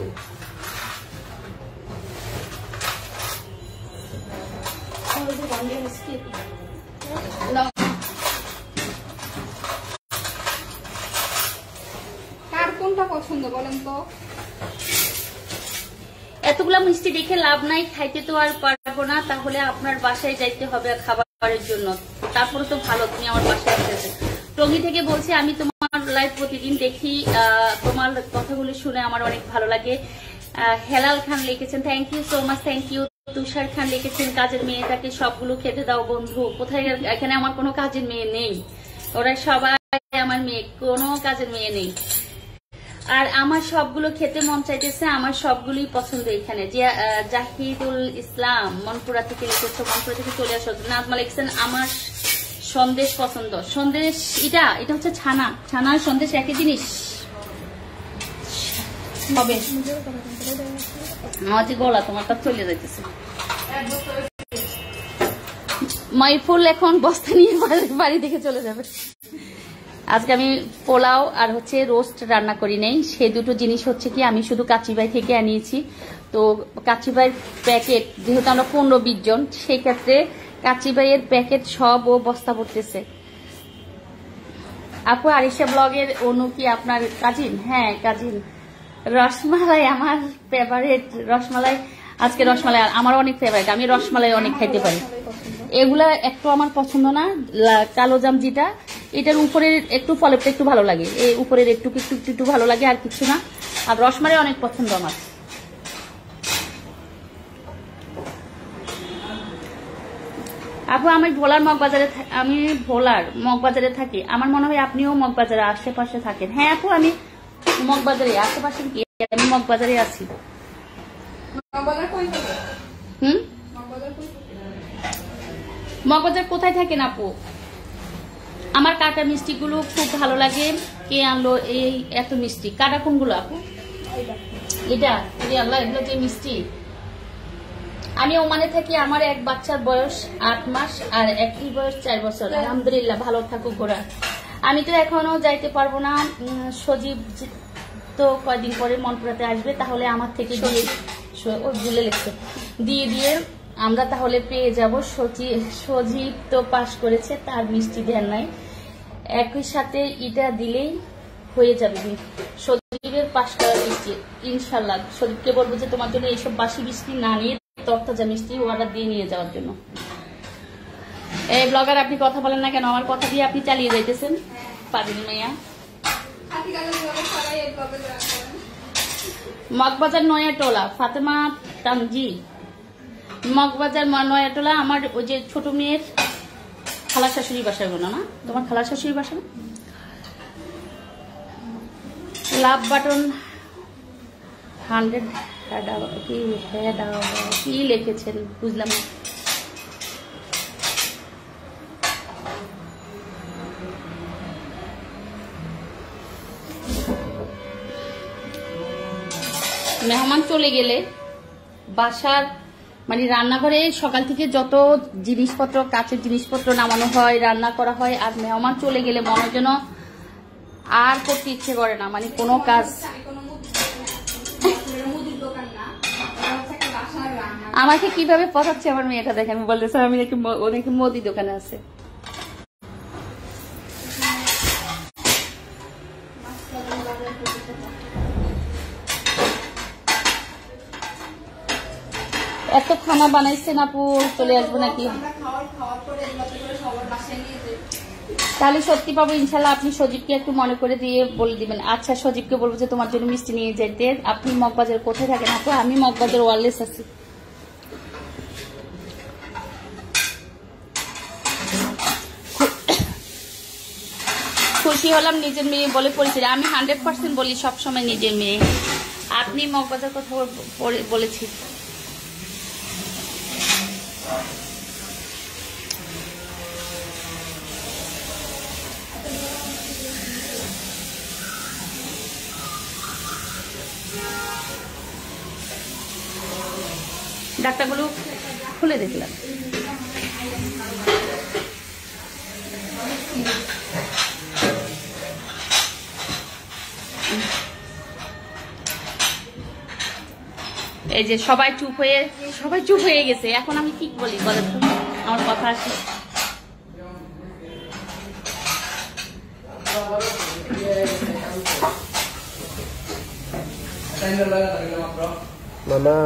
কার কোনটা পছন্দ বলেন তো। এতগুলা মিষ্টি দেখে লাভ নাই, খাইতে তো আর পারবো না, তাহলে আপনার বাসায় যাইতে হবে খাবারের জন্য। তারপরে তো ভালো তুমি আমার বাসায় আসতেছে। টঙ্গী থেকে বলছি, আমি তোমার লাইভ প্রতিদিন দেখি, তোমার কথাগুলো শুনে আমার অনেক ভালো লাগে। হেলাল খান লিখেছেন, thank you so much, thank you. Tushar Khan লিখেছেন, কাজের মেয়েটাকে সবগুলো খেতে দাও বন্ধু। কোথায়? এখানে আমার কোনো কাজের মেয়ে নেই, ওরা সবাই আমার মেয়ে, কোনো কাজের মেয়ে নেই। আর আমার সবগুলো খেতে মন চাইতেছে, আমার সবগুলোই পছন্দ। এখানে যে জাহিদুল ইসলাম মনপুরা থেকে লিখেছে, মনপুরা থেকে চলে আসো। নাজমা লিখছেন আমার সন্দেশ পছন্দ। সন্দেশ এটা হচ্ছে ছানা, ছানার সন্দেশ একই জিনিস হবে। আমার যে গলা তোমারটা চলে যাইতেছে। মাইফুল এখন বস্তা নিয়ে বাড়ি থেকে চলে যাবে। আজকে আমি পোলাও আর হচ্ছে রোস্ট রান্না করি নাই। সে দুটো জিনিস হচ্ছে কি আমি শুধু কাচিবাই থেকে আনিয়েছি। তো কাচিবাইয়ের প্যাকেট যেহেতু আমরা 15-20 জন, সেই ক্ষেত্রে কাচিবাইয়ের প্যাকেট সব ও বস্তা পড়তেছে। আপু আরিশা ব্লগের অনু কি আপনার কাজিন? হ্যাঁ কাজিন। রসমালাই আমার ফেভারিট, রসমালাই। আজকে রসমালাই আমার অনেক ফেভারিট, আমি রসমালাই অনেক খাইতে পারি। এগুলা একটু আমার পছন্দ না। কালো জাম যেটা, এটার উপরের একটু ফলেরটা একটু ভালো লাগে, এই উপরের একটু একটু একটু ভালো লাগে, আর কিছু না। আর রসমালাই অনেক পছন্দ আমার। আপু আমি ভোলার মগবাজারে থাকি। আমার মনে হয় আপনিও মগবাজারে আশেপাশে থাকেন। হ্যাঁ আপু, আমি মগবাজারে আশেপাশে কি, আমি মগবাজারে আছি। মগবাজার কোথায় থাকেন আপু? আমার কাটা মিষ্টি গুলো খুব ভালো লাগে। কে আনলো এই এত মিষ্টি? কাটা কোনগুলো আপু? এটা আল্লাহ, এগুলো যে মিষ্টি। আমি ওমানে থাকি, আমার এক বাচ্চার বয়স 8 মাস আর একটি বয়স 4 বছর। আলহামদুলিল্লাহ, ভালো থাকুক ওরা। আমি তো এখনো যাইতে পারবো না। সজীব তো কয়দিন পরে মনপুরাতে আসবে, তাহলে আমার থেকে দিয়ে আমরা তাহলে পেয়ে যাব। সজীব তো পাস করেছে, তার মিষ্টি দেন নাই, একই সাথে এটা দিলেই হয়ে যাবে। সজীবের পাস করা মিষ্টি ইনশাল্লাহ। সজীবকে বলবো যে তোমার জন্য এইসব বাসি মিষ্টি না নিয়ে তরতাজা মিষ্টি অর্ডার দিয়ে নিয়ে যাওয়ার জন্য। এই ব্লগার, আপনি কথা বলেন না কেন? আমার কথা দিয়ে আপনি চালিয়ে যাইতেছেন। পাবিন মাইয়া, মগবাজার নয়াটোলা, ফাতেমা তামজি, মগবাজার নয়াটোলা। আমার ওই যে ছোট মেয়ের খালা শাশুড়ি বাসার গুলো না? তোমার খালা শাশুড়ি বাসা না? লাভ বাটন 100 কি লিখেছেন বুঝলাম না। মেহমান চলে গেলে বাসার মানে রান্নাঘরে সকাল থেকে যত জিনিসপত্র, কাছের জিনিসপত্র নামানো হয়, রান্না করা হয়, আর মেহমান চলে গেলে মনে যেন আর করতে ইচ্ছে করে না, মানে কোনো কাজ। আমাকে কিভাবে পচাচ্ছে আমার মেয়েটা, দেখে আমি বলতেছি আমি নাকি মুদি দোকানে আছে। এত খানা বানাইছেন আপু, চলে আসবো নাকি? তাহলে সত্যি পাবো ইনশাল্লাহ। আপনি সজীবকে একটু মনে করে দিয়ে বলে দিবেন। আচ্ছা, সজীবকে বলবো যে তোমার জন্য মিষ্টি নিয়ে যাইতে। আপনি মগবাজার কোথায় থাকেন আপু? আমি মগবাজার ওয়ারলেস আছি। খুশি হলাম নিজের মেয়ে বলে পরিচয়। আমি 100% বলি সবসময় নিজের মেয়ে। আপনি মগবাজার কথা বলেছি। ডাক্তারগুলো খুলে দেখলাম। এই যে সবাই চুপ হয়ে গেছে। এখন আমি কি বলি বলেন তো? আমার কথা আসে। মামা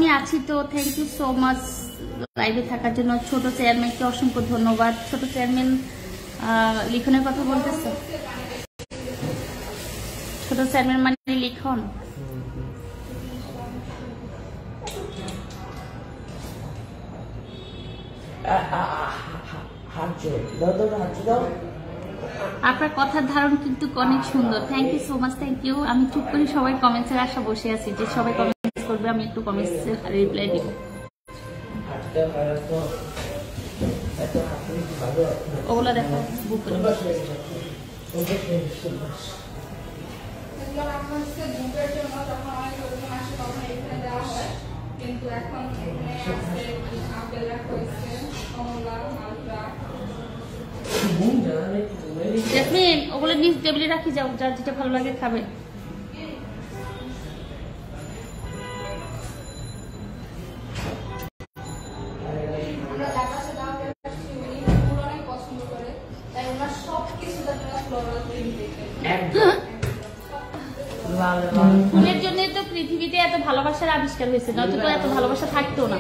আমি আছি তো, থ্যাংক ইউ সো মাচ লাইভে থাকার জন্য। ছোট চেয়ারম্যানকে অসংখ্য ধন্যবাদ। ছোট চেয়ারম্যান লিখনের কথা বলতেছে, ছোট চেয়ারম্যান মানে লিখন। আপনার কথার ধারণ কিন্তু অনেক সুন্দর। Thank you so much, thank you. আমি চুপ করে সবাই কমেন্টসের আশা বসে আছি যে সবাই কমেন্টস করবে, আমি একটু কমেন্টসের রিপ্লাই দিব। ওগুলো দেখো বুক করে কিন্তু এখন জেসমিন ওগুলো নিজ টেবিলে রাখি যাও, যার যেটা ভালো লাগে খাবে। ফুলের জন্য তো পৃথিবীতে এত ভালোবাসার আবিষ্কার হয়েছে, নয়তো তো এত ভালোবাসা থাকতো না।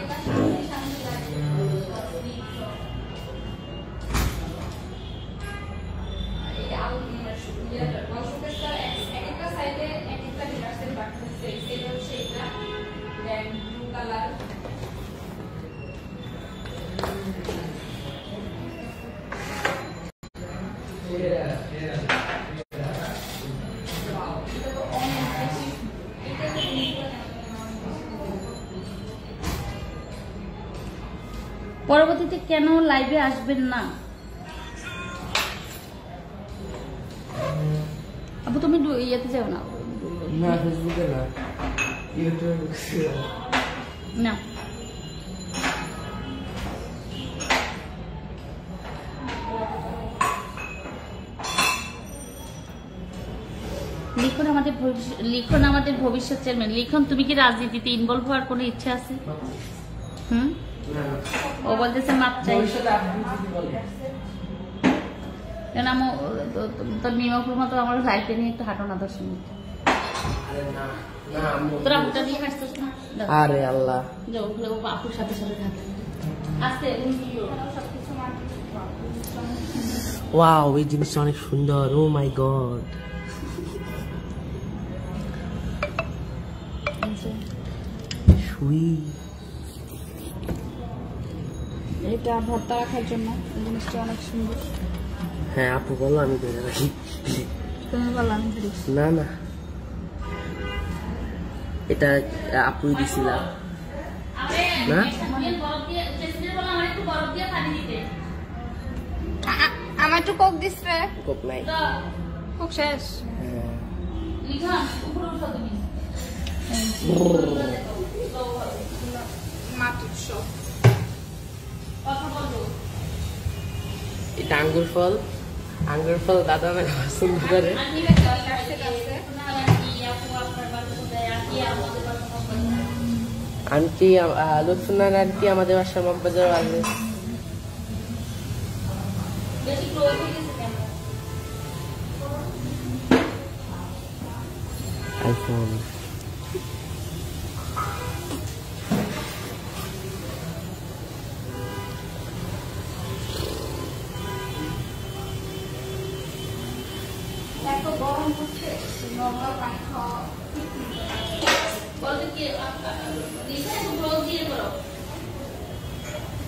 পরবর্তীতে কেন লাইভে আসবেন না? আবু তুমি ইয়েতে যাও না, ফেসবুকে না, না লিখন আমাদের ভবিষ্যৎ চেয়ারম্যান। লিখন তুমি কি রাজনীতিতে ইনভলভ হওয়ার কোনো ইচ্ছা আছে? ও বলতেছে মাপ চাই, কেন তোর নিয়মপুর মতো আমার লাইফে নিয়ে একটু হাঁটো না 10 মিনিট। তোরা মুখটা দিয়ে হাসছিস না? আরে আল্লাহ, আপুর সাথে সাথে থাকে আস্তে। ওয়াও, এই জিনিসটা অনেক সুন্দর। ও মাই গড, এটা ভর্তা রাখার জন্য জিনিসটা অনেক সুন্দর। হ্যাঁ আপু বলো, আমি ধরে রাখি। তুমি বলো, আমি ধরি না না, এটা আপুই দিছিলা না? আমার একটু কোক দিস রে। কোক নাই, কোক শেষ। এটা আঙ্গুর ফল। আঙ্গুর ফল দাদা না পছন্দ করে। আন্টি লুৎফুন্নান আন্টি আমাদের বাসার মগবাজার আছে। আইফোন এত গরম হচ্ছে, নরমাল পানি খাওয়া। বলতে কি ক্লোজ দিয়ে করো,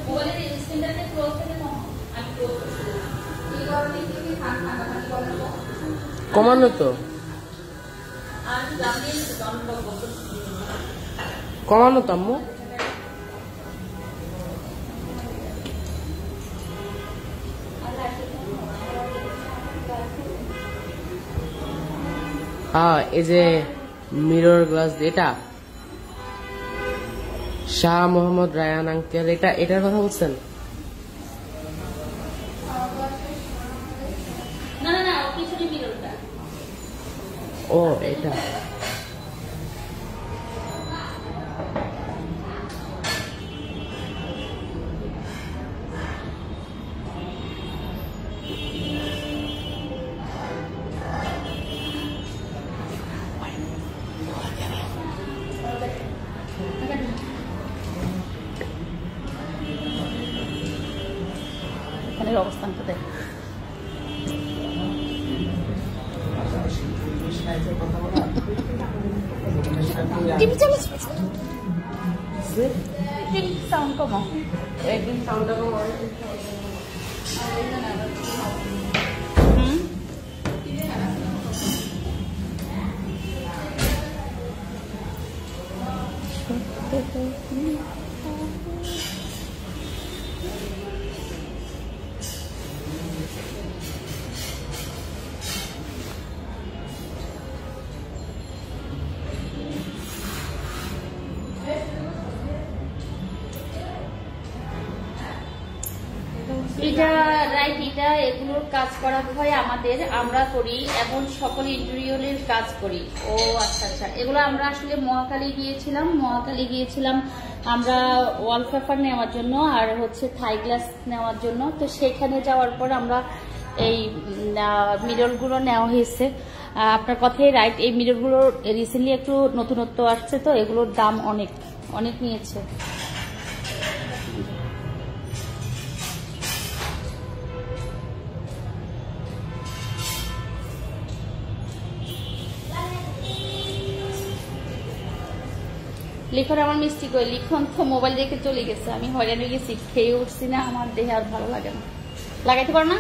মোবাইলের স্ক্রিনটাতে ক্লোজ থেকে আমি ক্লোজ এই গরমে কি ঠান্ডা পানি বলবো কমানো তো, আর দাম দিয়ে কমানো তো আম্মু। হ্যাঁ, এই যে মিরর গ্লাস, এটা শাহ মোহাম্মদ রায়ান আঙ্কেল, এটার কথা বলছেন? না না না, পিছনে মিররটা। ও এটা বাসার অবস্থানটা দেখ। টিভি চালাচ্ছি, টিভি সাউন্ড কমাও, একদিন সাউন্ডটা কমাও। এটা রাইট, এটা এগুলোর কাজ করা হয় আমাদের, আমরা করি, এমন সকল ইন্টেরিয়রের কাজ করি। ও আচ্ছা আচ্ছা, এগুলো আমরা আসলে মহাকালী গিয়েছিলাম আমরা ওয়ালপেপার নেওয়ার জন্য আর হচ্ছে থাই গ্লাস নেওয়ার জন্য। তো সেখানে যাওয়ার পর আমরা এই মিররগুলো নেওয়া হয়েছে। আপনার কথাই রাইট, এই মিররগুলোর রিসেন্টলি একটু নতুনত্ব আসছে, তো এগুলোর দাম অনেক অনেক নিয়েছে। লিখন আমার মিষ্টি কই, লিখন তো মোবাইল রেখে চলে গেছে, আমি হয়রান হয়ে গেছি, খেয়ে উঠছি না, আমার দেহে আর ভালো লাগে না। লাগাইতে পারো না?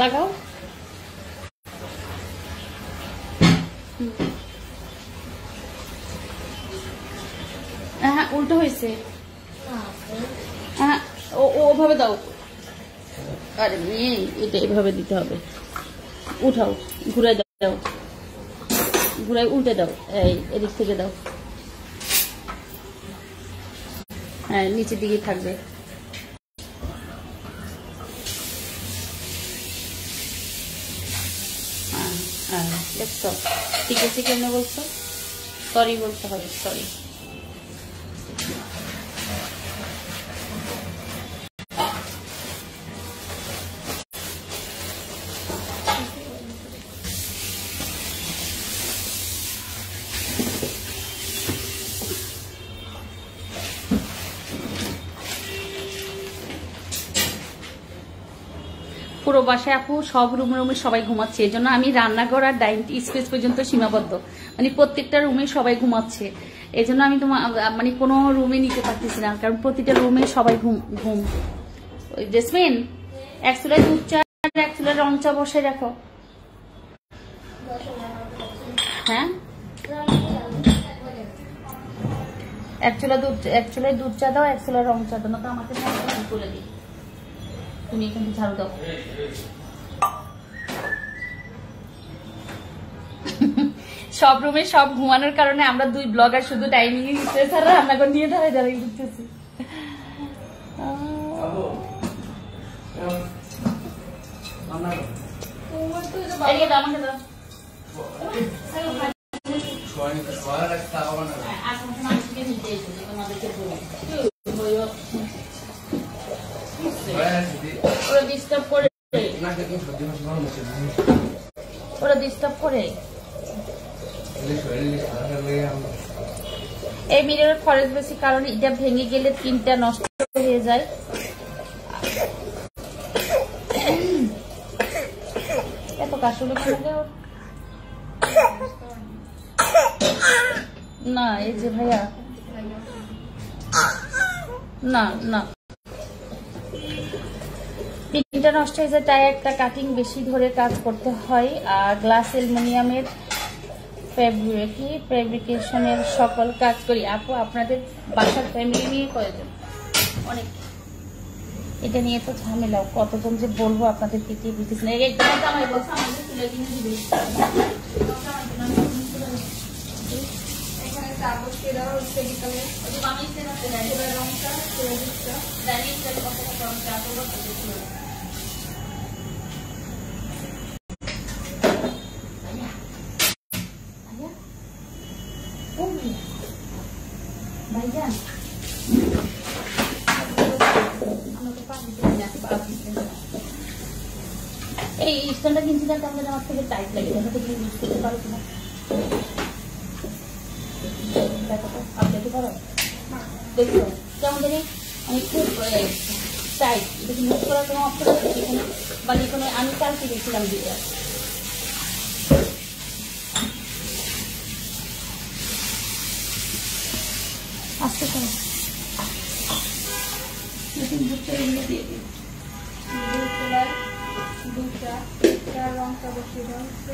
লাগাও। হ্যাঁ উল্টো হয়েছে, হ্যাঁ ওভাবে দাও। আরে মেয়ে, এটা এভাবে দিতে হবে। উঠাও, ঘুরাই দাও, ঘুরাই উল্টে দাও, এই এদিক থেকে দাও। হ্যাঁ নিচের দিকে থাকবে। দেখছো ঠিক আছে, কেমনে বলছো? সরি বলতে হবে, সরি। পুরো বাসায় আপু সব রুমে সবাই ঘুমাচ্ছে, এই জন্য আমি রান্নাঘর আর ডাইনিং স্পেস পর্যন্ত সীমাবদ্ধ, মানে প্রত্যেকটা রুমে সবাই ঘুমাচ্ছে, এই জন্য আমি তোমার মানে কোনো রুমে নিতে পারতেছি না, কারণ প্রতিটা রুমে সবাই ঘুম। ওই জেসমিন, এক চুলায় দুধ চা এক চুলায় রং চা বসে রাখো। হ্যাঁ এক চুলায় দুধ চা দাও, এক চুলায় রং চা দাও, না তো আমাকে তুলে দিই। তুমি এখানে ঝাড়ু দাও। সব রুমে সব ঘুমানোর কারণে আমরা দুই ব্লগার শুধু ডাইনিং স্পেস আর রান্নাঘর নিয়ে দাঁড়াই ঘুরতেছি। আমাকে দাও। ওরা ডিস্টার্ব করে, ওরা ডিস্টার্ব করে। এই মিররের খরচ বেশি, কারণ এটা ভেঙে গেলে তিনটা নষ্ট হয়ে যায়। এত কাশলে না, এই যে ভাইয়া, না না তিনটা নষ্ট হয়ে যায়, তাই একটা কাটিং বেশি ধরে কাজ করতে হয়। আর গ্লাস অ্যালুমিনিয়ামের ফেব্রিকেশনের সকল কাজ করি। আপু আপনাদের বাসার ফ্যামিলি নিয়ে কয়জন? অনেক। এটা নিয়ে তো ঝামেলাও, কতজন যে বলবো আপনাদের পিটিয়ে দিতেছি না। এখানে চা বসিয়ে দেওয়া হচ্ছে বিকালে। ভাইজান এই স্ট্যান্ডটা কিনছি না, আমাদের আমার থেকে টাইট লাগে, হয়তো তুমি ইউজ করতে পারো কিনা দেখো তো, আপনি পারো। দেখো কেমন জানি আমি খুব টাইট, দেখি মুখ করার কোনো অপশন আছে এখানে, বা কোনো আমি কালকে গেছিলাম দুইটা। আস্তে করে দিয়ে দিই। দুটা রংটা বসিয়ে দেওয়া হচ্ছে।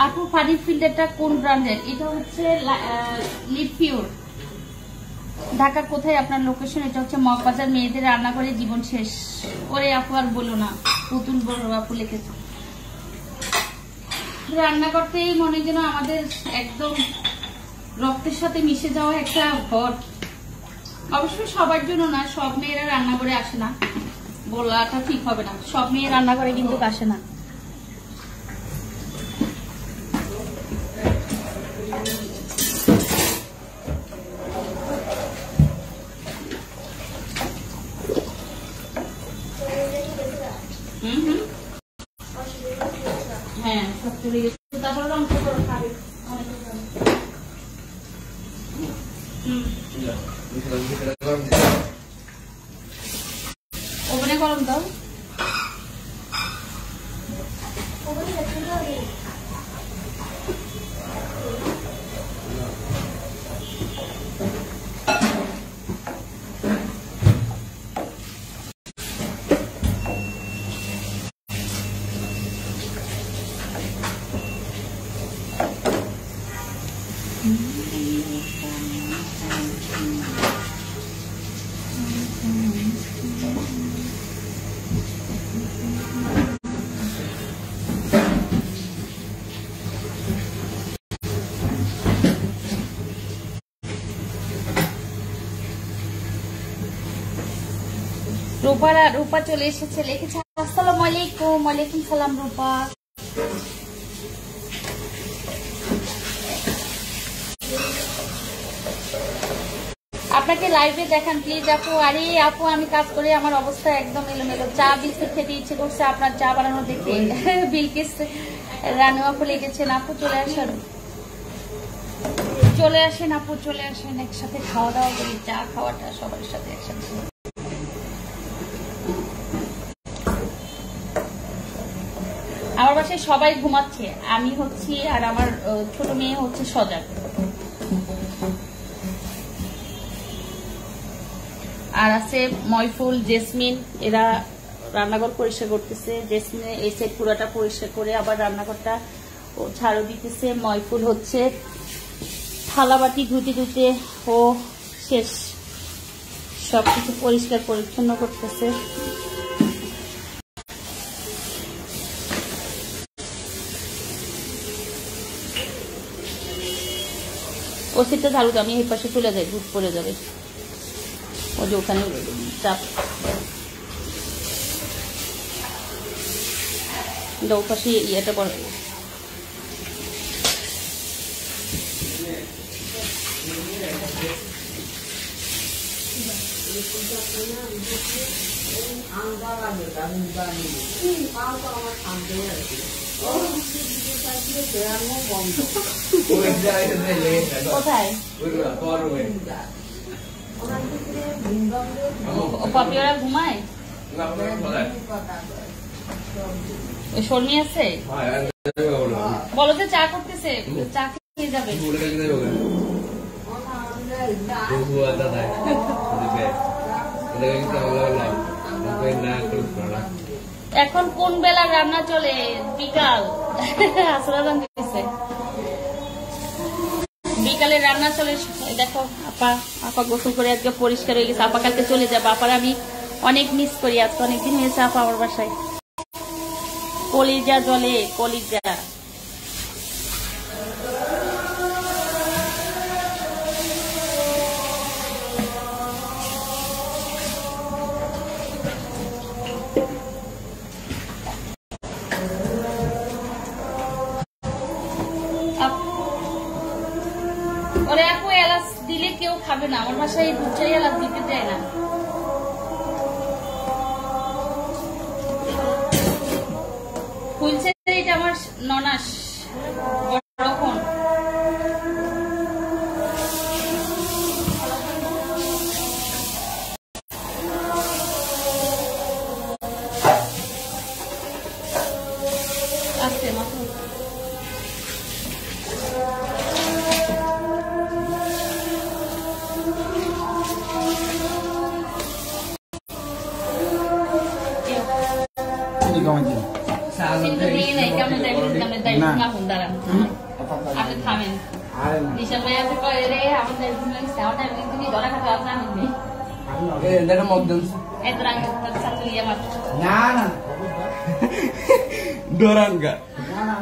আপু পানির ফিল্টারটা কোন ব্র্যান্ডের? এটা হচ্ছে লিড পিওর। ঢাকা কোথায় আপনার লোকেশন? এটা হচ্ছে মগবাজার, মেয়েদের রান্না করে জীবন শেষ। ওরে আপু আর বলো না, পুতুল বড় আপু লিখেছে। রান্না করতেই মনে যেন আমাদের একদম রক্তের সাথে মিশে যাওয়া একটা ঘর। অবশ্যই সবার জন্য না, সব মেয়েরা রান্না করে আসে না, বলাটা ঠিক হবে না। সব মেয়ে রান্না করে কিন্তু আসে না। হ্যাঁ, সব চলে গেছে। তারপরে রং করে খাবে। ওভেনে গরম দাও। রূপা চলে এসেছে, লিখেছে আসসালামু আলাইকুম। ওয়ালাইকুম সালাম রূপা। আপনাকে লাইভে দেখান প্লিজ আপু। আরে আপু আমি কাজ করে আমার অবস্থা একদম এলোমেলো। চা বিস্কুট খেতে ইচ্ছে করছে আপনার চা বানানো দেখে। বিলকিস রানু আপু লিখেছেন আপু চলে আসেন, চলে আসেন আপু, চলে আসেন, একসাথে খাওয়া দাওয়া করি। চা খাওয়াটা সবার সাথে একসাথে। আমার বাসায় সবাই ঘুমাচ্ছে, আমি হচ্ছি আর আমার ছোট মেয়ে হচ্ছে সজাগ। আর আছে ময়ফুল, জেসমিন, এরা রান্নাঘর পরিষ্কার করতেছে। জেসমিন এই সেট পুরোটা পরিষ্কার করে আবার রান্নাঘরটা ও ঝাড়ু দিতেছে। ময়ফুল হচ্ছে থালাবাটি ধুতে ধুতে ও শেষ, সবকিছু পরিষ্কার পরিচ্ছন্ন করতেছে। ও সেটটা ঝাড়ু তো আমি এই পাশে চলে যাই, ভূত পড়ে যাবে। ও যে ওখানে চাপ ও পাশে ইয়েটা বড়। কোথায় পাপি ওরা ঘুমায়? শর্মি আছে, বলো যে চা করতেছে, চা খেয়ে যাবে। এখন কোন বেলা রান্না চলে? বিকাল। আসরা রান্না বিকালে রান্না চলে। দেখো আপা গোসল করে আজকে পরিষ্কার হয়ে গেছে। আপা কালকে চলে যাবো। আপার আমি অনেক মিস করি, আজকে অনেকদিন হয়েছে আপা আমার বাসায়। কলিজা জলে, কলিজা। খাবে না, আমার বাসায় দুধ চাই এলাচ দিতে যায় না। ফুলছে এটা আমার ননাস বড়খন। আস্তে মাথা কিন্তু নিয়ে নেই, কেমন কেমন দাঁড়ান আপনি থামেন। দিশা ভাইয়া তো কয়ে রে আমাদের সাউন্ড তুমি গলা খাতে আপনার নেই দেখো মগ দেন এত রাগ ছাত্র ইয়া মাত্র না না ডরাঙ্গা না না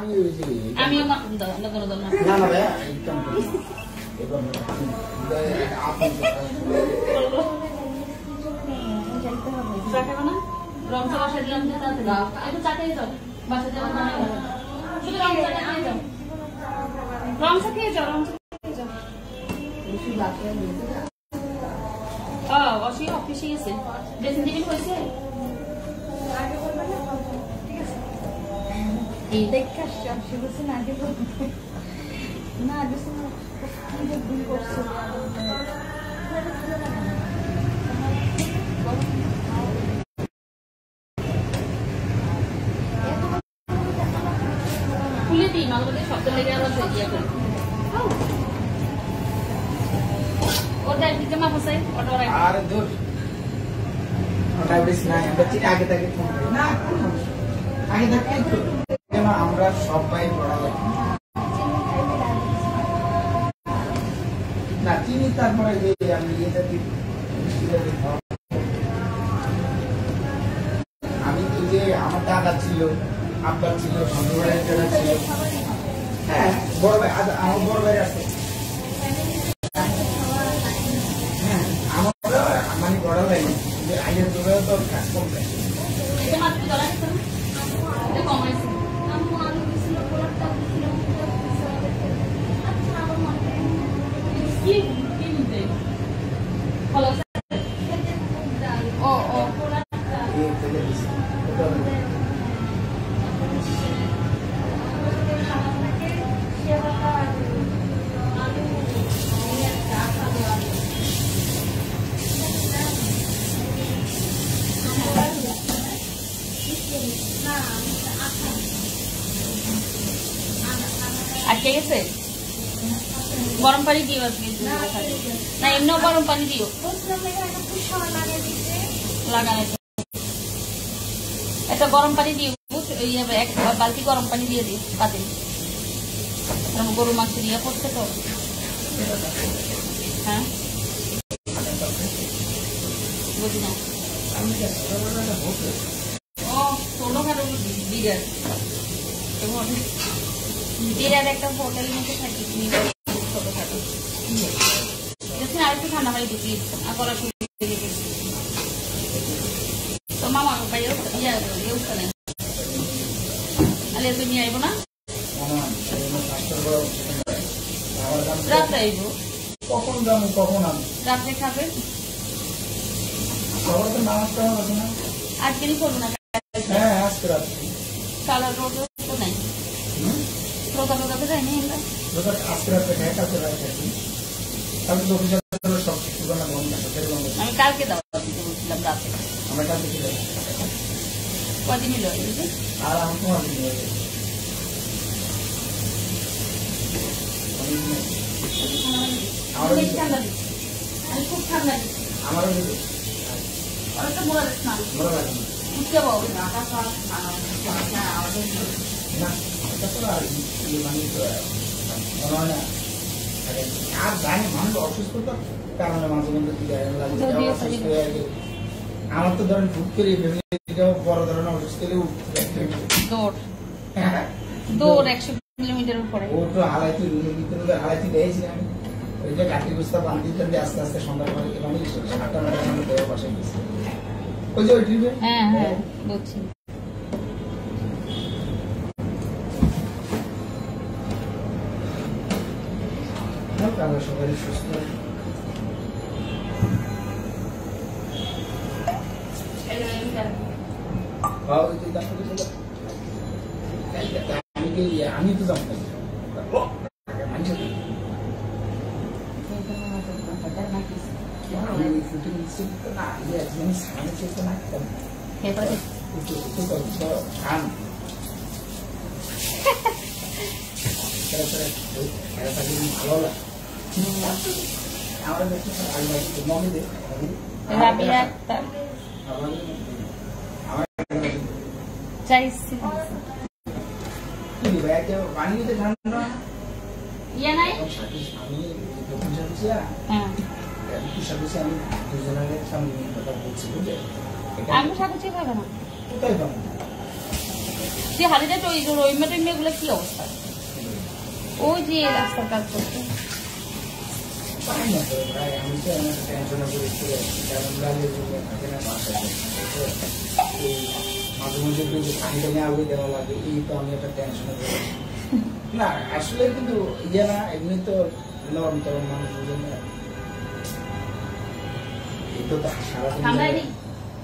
আমিও মাতুন দাও না কোনো দাও না না না ভাই একদম যাবে না রং চা বসা দিলাম যে তাতে দাও একটু চাটাই দাও বাসা যাও না শুধু রং চা খেয়ে যাও, রং চা খেয়ে যাও, রং চা খেয়ে যাও। অসি অফিসে গেছে, ড্রেসিং টেবিল হয়েছে এই দেখে আসছে অফিসে বলছে না আগে না ভুল করছে খুলে দিই মাঝে শব্দ লেগে আবার ইয়ে করি ওটা দিকে মা বসে ওটা আর দূর ওটা বেশ না বাচ্চি আগে থেকে ফোন করে না আগে থেকে কেন আমরা সবাই পড়ালেখা না চিনি তারপরে যে আমি এটা আমি তো যে আমার দাদা ছিল আব্বা ছিল সন্ধ্যেবেলায় যারা ছিল হ্যাঁ বড় ভাই আমার বড় ভাই আছে হ্যাঁ আমার মানে বড় ভাই আগের যুগে তো কাজ করবে আটকে গেছে গরম পানি দিও না এমনিও গরম পানি দিও লাগানো একটা গরম পানি দিও এক বালতি গরম পানি দিয়ে দিও পাতে গরু মাংস দিয়ে পড়ছে তো হ্যাঁ বুঝি না ও ছোটখাটো বিরাট বিরাট একটা হোটেল মধ্যে থাকি ছোটখাটো আর একটু ঠান্ডা পানি দিচ্ছি আর করা তো মামা ভাই ইউজটা নেই আলে তুই নিয়ে আইব না রাত্রে আইব কখন যাবো কখন আমি রাত্রে খাবে সবার তো নামাজ টামাজ আছে না আজকেরই করবো না হ্যাঁ আজকে রাত্রে কালার রোদ তো নাই রোদা রোদাতে যায়নি আমরা আজকে রাত্রে খাই কালকে রাত্রে খাই তাহলে তো অফিসে সব কিছু না বন্ধ আমি কালকে দাওয়া দিতে বলছিলাম রাতে আমরা কালকে ছিল কদিন হলো আর আমি তোমার দিন ঠান্ডা দিচ্ছি আমি খুব ঠান্ডা দিচ্ছি আমারও অনেকটা মোড়া দিচ্ছি না মনে রাখি বুঝতে পারবো না এটা তো আর মানে আর জানি মানুষ অসুস্থ তো কারণে মাঝে মধ্যে আমার তো ধরেন হুট করে বড় ধরনের অসুস্থ হলে দৌড় দৌড় 100 কিলোমিটার উপরে ও তো হালাইতে ভিতরে হালাইতে দিয়েছি আমি ওই যে কাটি গুস্তা বান্ধি দিয়ে আস্তে আস্তে সন্ধ্যা করে মানে 7টা 9টার মধ্যে দেওয়া বাসায় গেছে ওই যে ওই ট্রিপে হ্যাঁ হ্যাঁ বুঝছি সবাই সুস্থ আমি তো জানতাম ইয়ে নাই আমি সাকুচি খাবে না তুই হালিটা রইমা টইমা এগুলো কি অবস্থা ওই যে রাস্তার কাজ করছে মাঝে মাঝে পানিটা নিয়ে আগে দেওয়া লাগে এই তো আমি একটা টেনশনে না আসলে কিন্তু ইয়ে না এমনি তো নরম তরম মানুষ বুঝেন না এই তো সারাদিন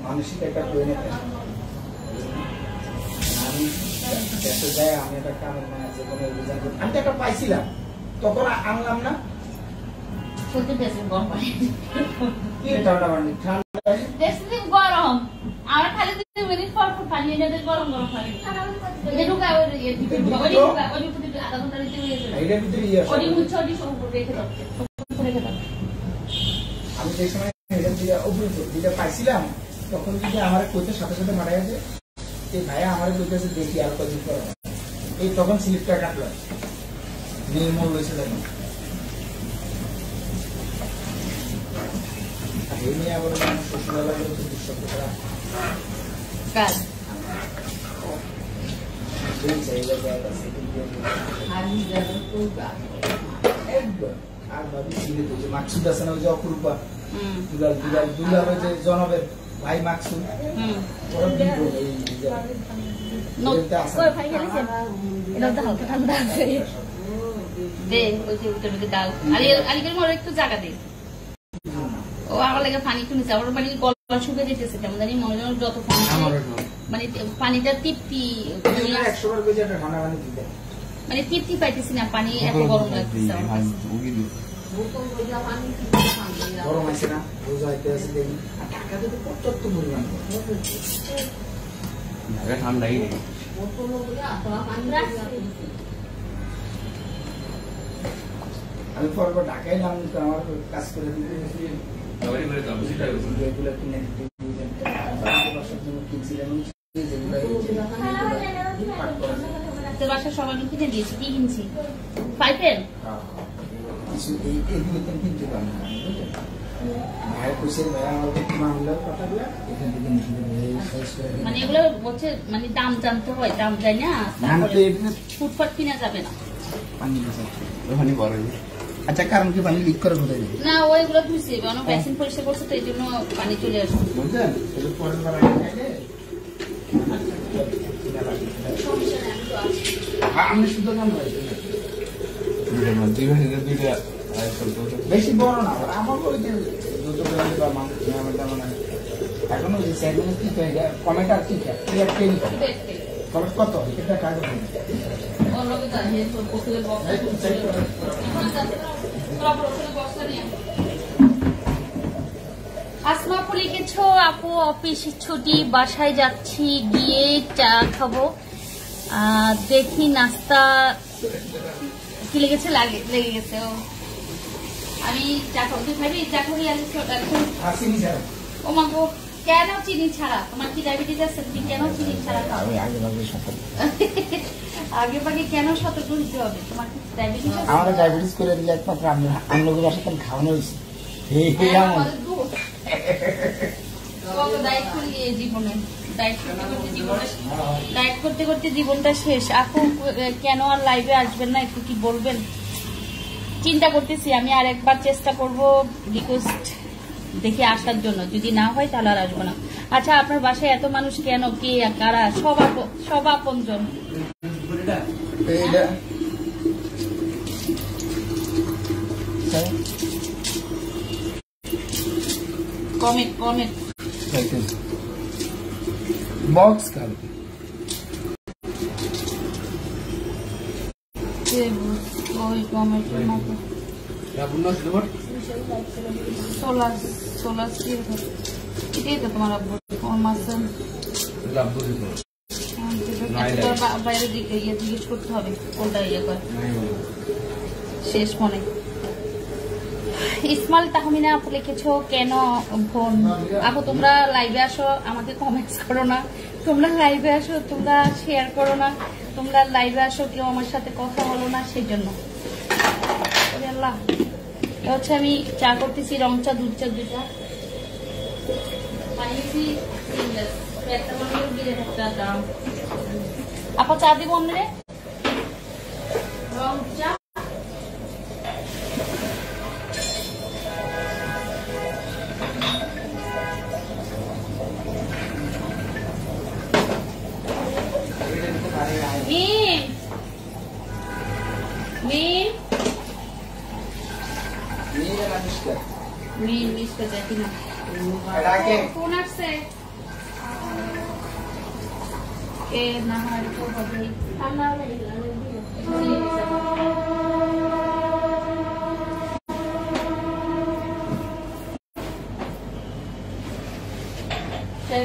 মানসিক একটা পরিণত আমি দেশে যাই আমি একটা কামের মানে যে কোনো অভিযান করি আমি তো একটা পাইছিলাম তখন আনলাম না গরম আমার খালি মিনিট পর পানি গরম গরম পানি আধা ঘন্টা আমি যে সময় যেটা পাইছিলাম তখন যদি আমার কইতে সাথে সাথে মারা গেছে এই ভাইয়া আমার কইতেছে দেখি আর কদিন পর এই তখন স্লিপটা কাটলো নির্মল হয়েছে তখন এই নিয়ে আবার শ্বশুরালয় দুঃস্বপ্ন করা আর ভাবি মাকসুদ আছে না ওই যে অপরূপা দুলাল ওই যে জনবের ভাই মাকসুদ একটু জায়গা দে ও আমার লাগে পানি একটু নিচ্ছে আমার মানে গলা শুকে যেতেছে কেমন জানি মনে হয় যত মানে পানিটা তৃপ্তি মানে তৃপ্তি পাইতেছি না পানি এত গরম লাগতেছে গরম আছে না বোঝাইতে আছে দেখি আর ঢাকাতে তো পর্যাপ্ত পরিমাণ ঠান্ডাই নেই আমি পরপর ঢাকায় নাম আমার কাজ করে বাসার সবাই কিনে দিয়েছি কি কিনছি পাইপেন কিনতে পারি না ভাইয়ের খুশির ভাইয়া আমাকে মানে এগুলো হচ্ছে মানে দাম জানতে হয় দাম যায় না ফুটপাট কিনা যাবে না ওখানে বড় আচ্ছা কারণ কি পানি লিক করে কোথায় না ওইগুলো ধুইছে অনেক ভ্যাকসিন পরিষ্কার করছে তো এই জন্য পানি চলে আসছে বুঝলেন পরের বার আমি শুধু নাম বেশি বড় না আমার ওই যে দুটো বা এখন ওই কি কমেটার কি কমেট কত এটা কাজ আসমা আপু লিখেছো আপু অফিস ছুটি বাসায় যাচ্ছি গিয়ে চা খাবো দেখি নাস্তা কি লেগেছে লেগে গেছে আমি চা খাবো তুই খাবি চা খাবি ও মাগো কেন চিনি ছাড়া তোমার কি ডায়াবেটিস আছে তুমি কেন চিনি ছাড়া খাও আগে ভাগে কেন সতর্ক হতে হবে তোমার কি ডায়াবেটিস আছে আমার ডায়াবেটিস করে দিলে একমাত্র আমি লোকের বাসাতে খাওয়ানো হয়েছে ডায়েট করতে করতে জীবনটা শেষ আপু কেন আর লাইভে আসবেন না একটু কি বলবেন চিন্তা করতেছি আমি আর একবার চেষ্টা করব রিকোয়েস্ট দেখে আসার জন্য যদি না হয় তাহলে আর আসবো না আচ্ছা আপনার বাসায় এত মানুষ কেন কে কারা সব আপনজন কমেন্ট बॉक्स का ওই টমেটোর মতো সোলার এটাই তো তোমার আব্বু মাছের বাইরে ইয়ে জিজ্ঞেস করতে হবে কোনটা ইয়ে করে শেষ মনে। ইসমাইল তাহমিনা আপু লিখেছো কেন ফোন আপু তোমরা লাইভে আসো আমাকে কমেন্টস করো না, তোমরা লাইভে আসো তোমরা শেয়ার করো না, তোমরা লাইভে আসো কেউ আমার সাথে কথা বলো না, সেই জন্য আল্লাহ হচ্ছে আমি চা করতেছি রং চা দুধ চা দুটা বানিয়েছি একটা বানিয়ে গিয়ে একটা দাম আপা চা দিব অন্যরে রং চা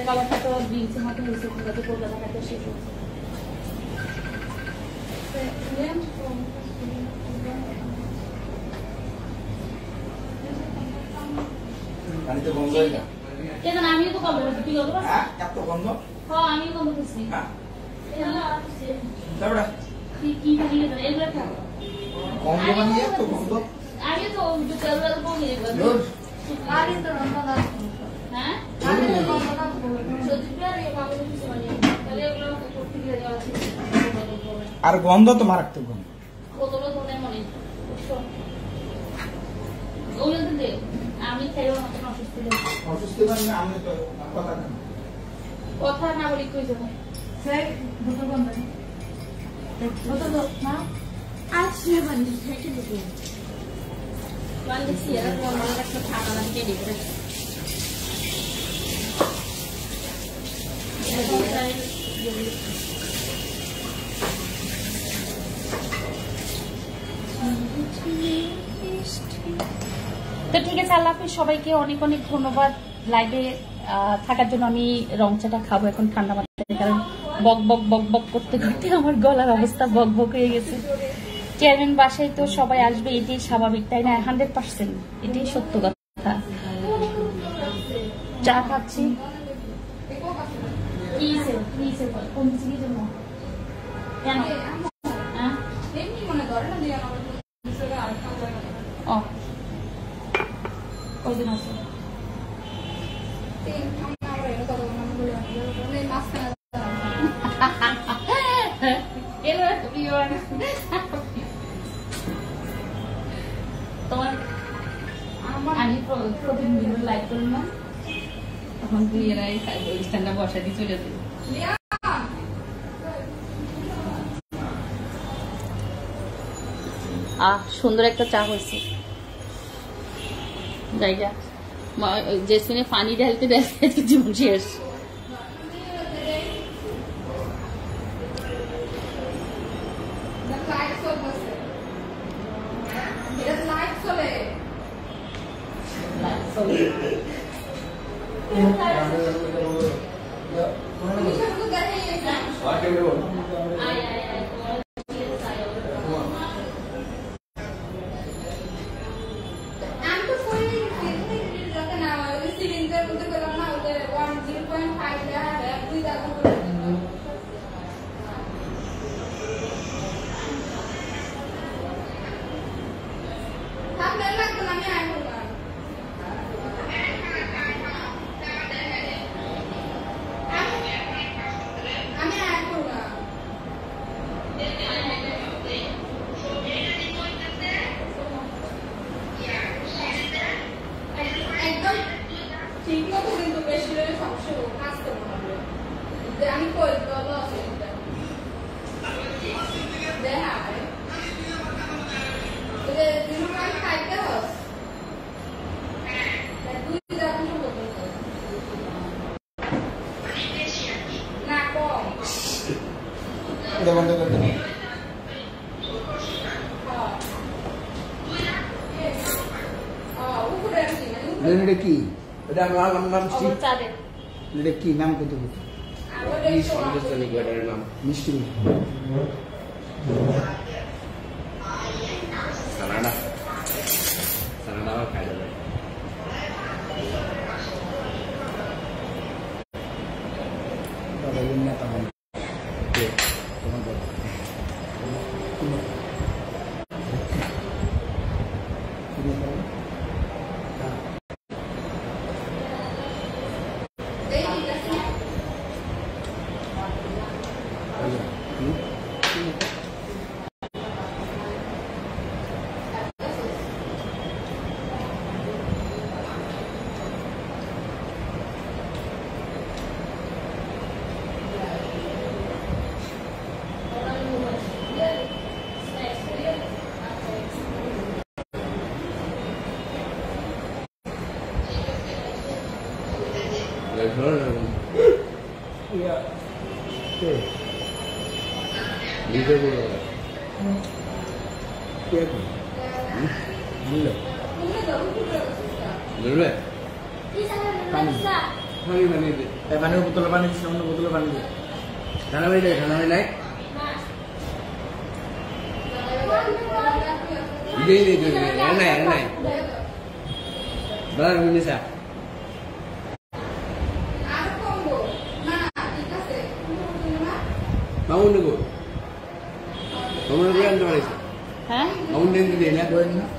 কালারটা তো জিন্সের মতো হয়েছে কলকাতা কাছে শেষ আমিও তো কম তুই আমিও কম করছি কি বানিয়ে এগুলো আমিও তো হ্যাঁ আর গন্ধ তো মারাত্মক গন্ধ আমি খেয়েও অসুস্থ কথা না বলি কই যাবো তো ঠিক আছে আল্লাহ হাফেজ সবাইকে অনেক অনেক ধন্যবাদ লাইভে থাকার জন্য। আমি রং চাটা খাবো এখন ঠান্ডা মাথায়, কারণ বক বক বক বক করতে করতে আমার গলার অবস্থা বক বক হয়ে গেছে। চেয়ারম্যান বাসায় তো সবাই আসবে, এটাই স্বাভাবিক তাই না? 100% এটাই সত্য কথা। চা খাচ্ছি কোন জন্য কেন কয়দিন আছে তোমার? আমি প্রতিদিন লাইক করি না, তখন তুই এরাই স্ট্যান্ডটা বসা দিয়ে চলে যাবে। সুন্দর একটা চা হয়েছে জায়গা জেসমিনে পানি ঢালতে ঢালতে জীবন শেষ। এটা বন্ধ করে দেবো। এটা কি? এটা নাম কি? চা দেন। এটা কি নাম কত? কি সন্দেশজনক ব্যাটারের নাম? মিষ্টি। সানাডা আমার খাই যাবে। বাবা না তাহলে তোমার বাবা পানির বোতলে পানি দিচ্ছে, অন্য বোতলে পানি দিয়ে ঠান্ডা হয়ে যায়। ঠান্ডা হয়ে যায় মামুন নেবো, মামুন আনতে পারিস, হ্যাঁ মামুন দিন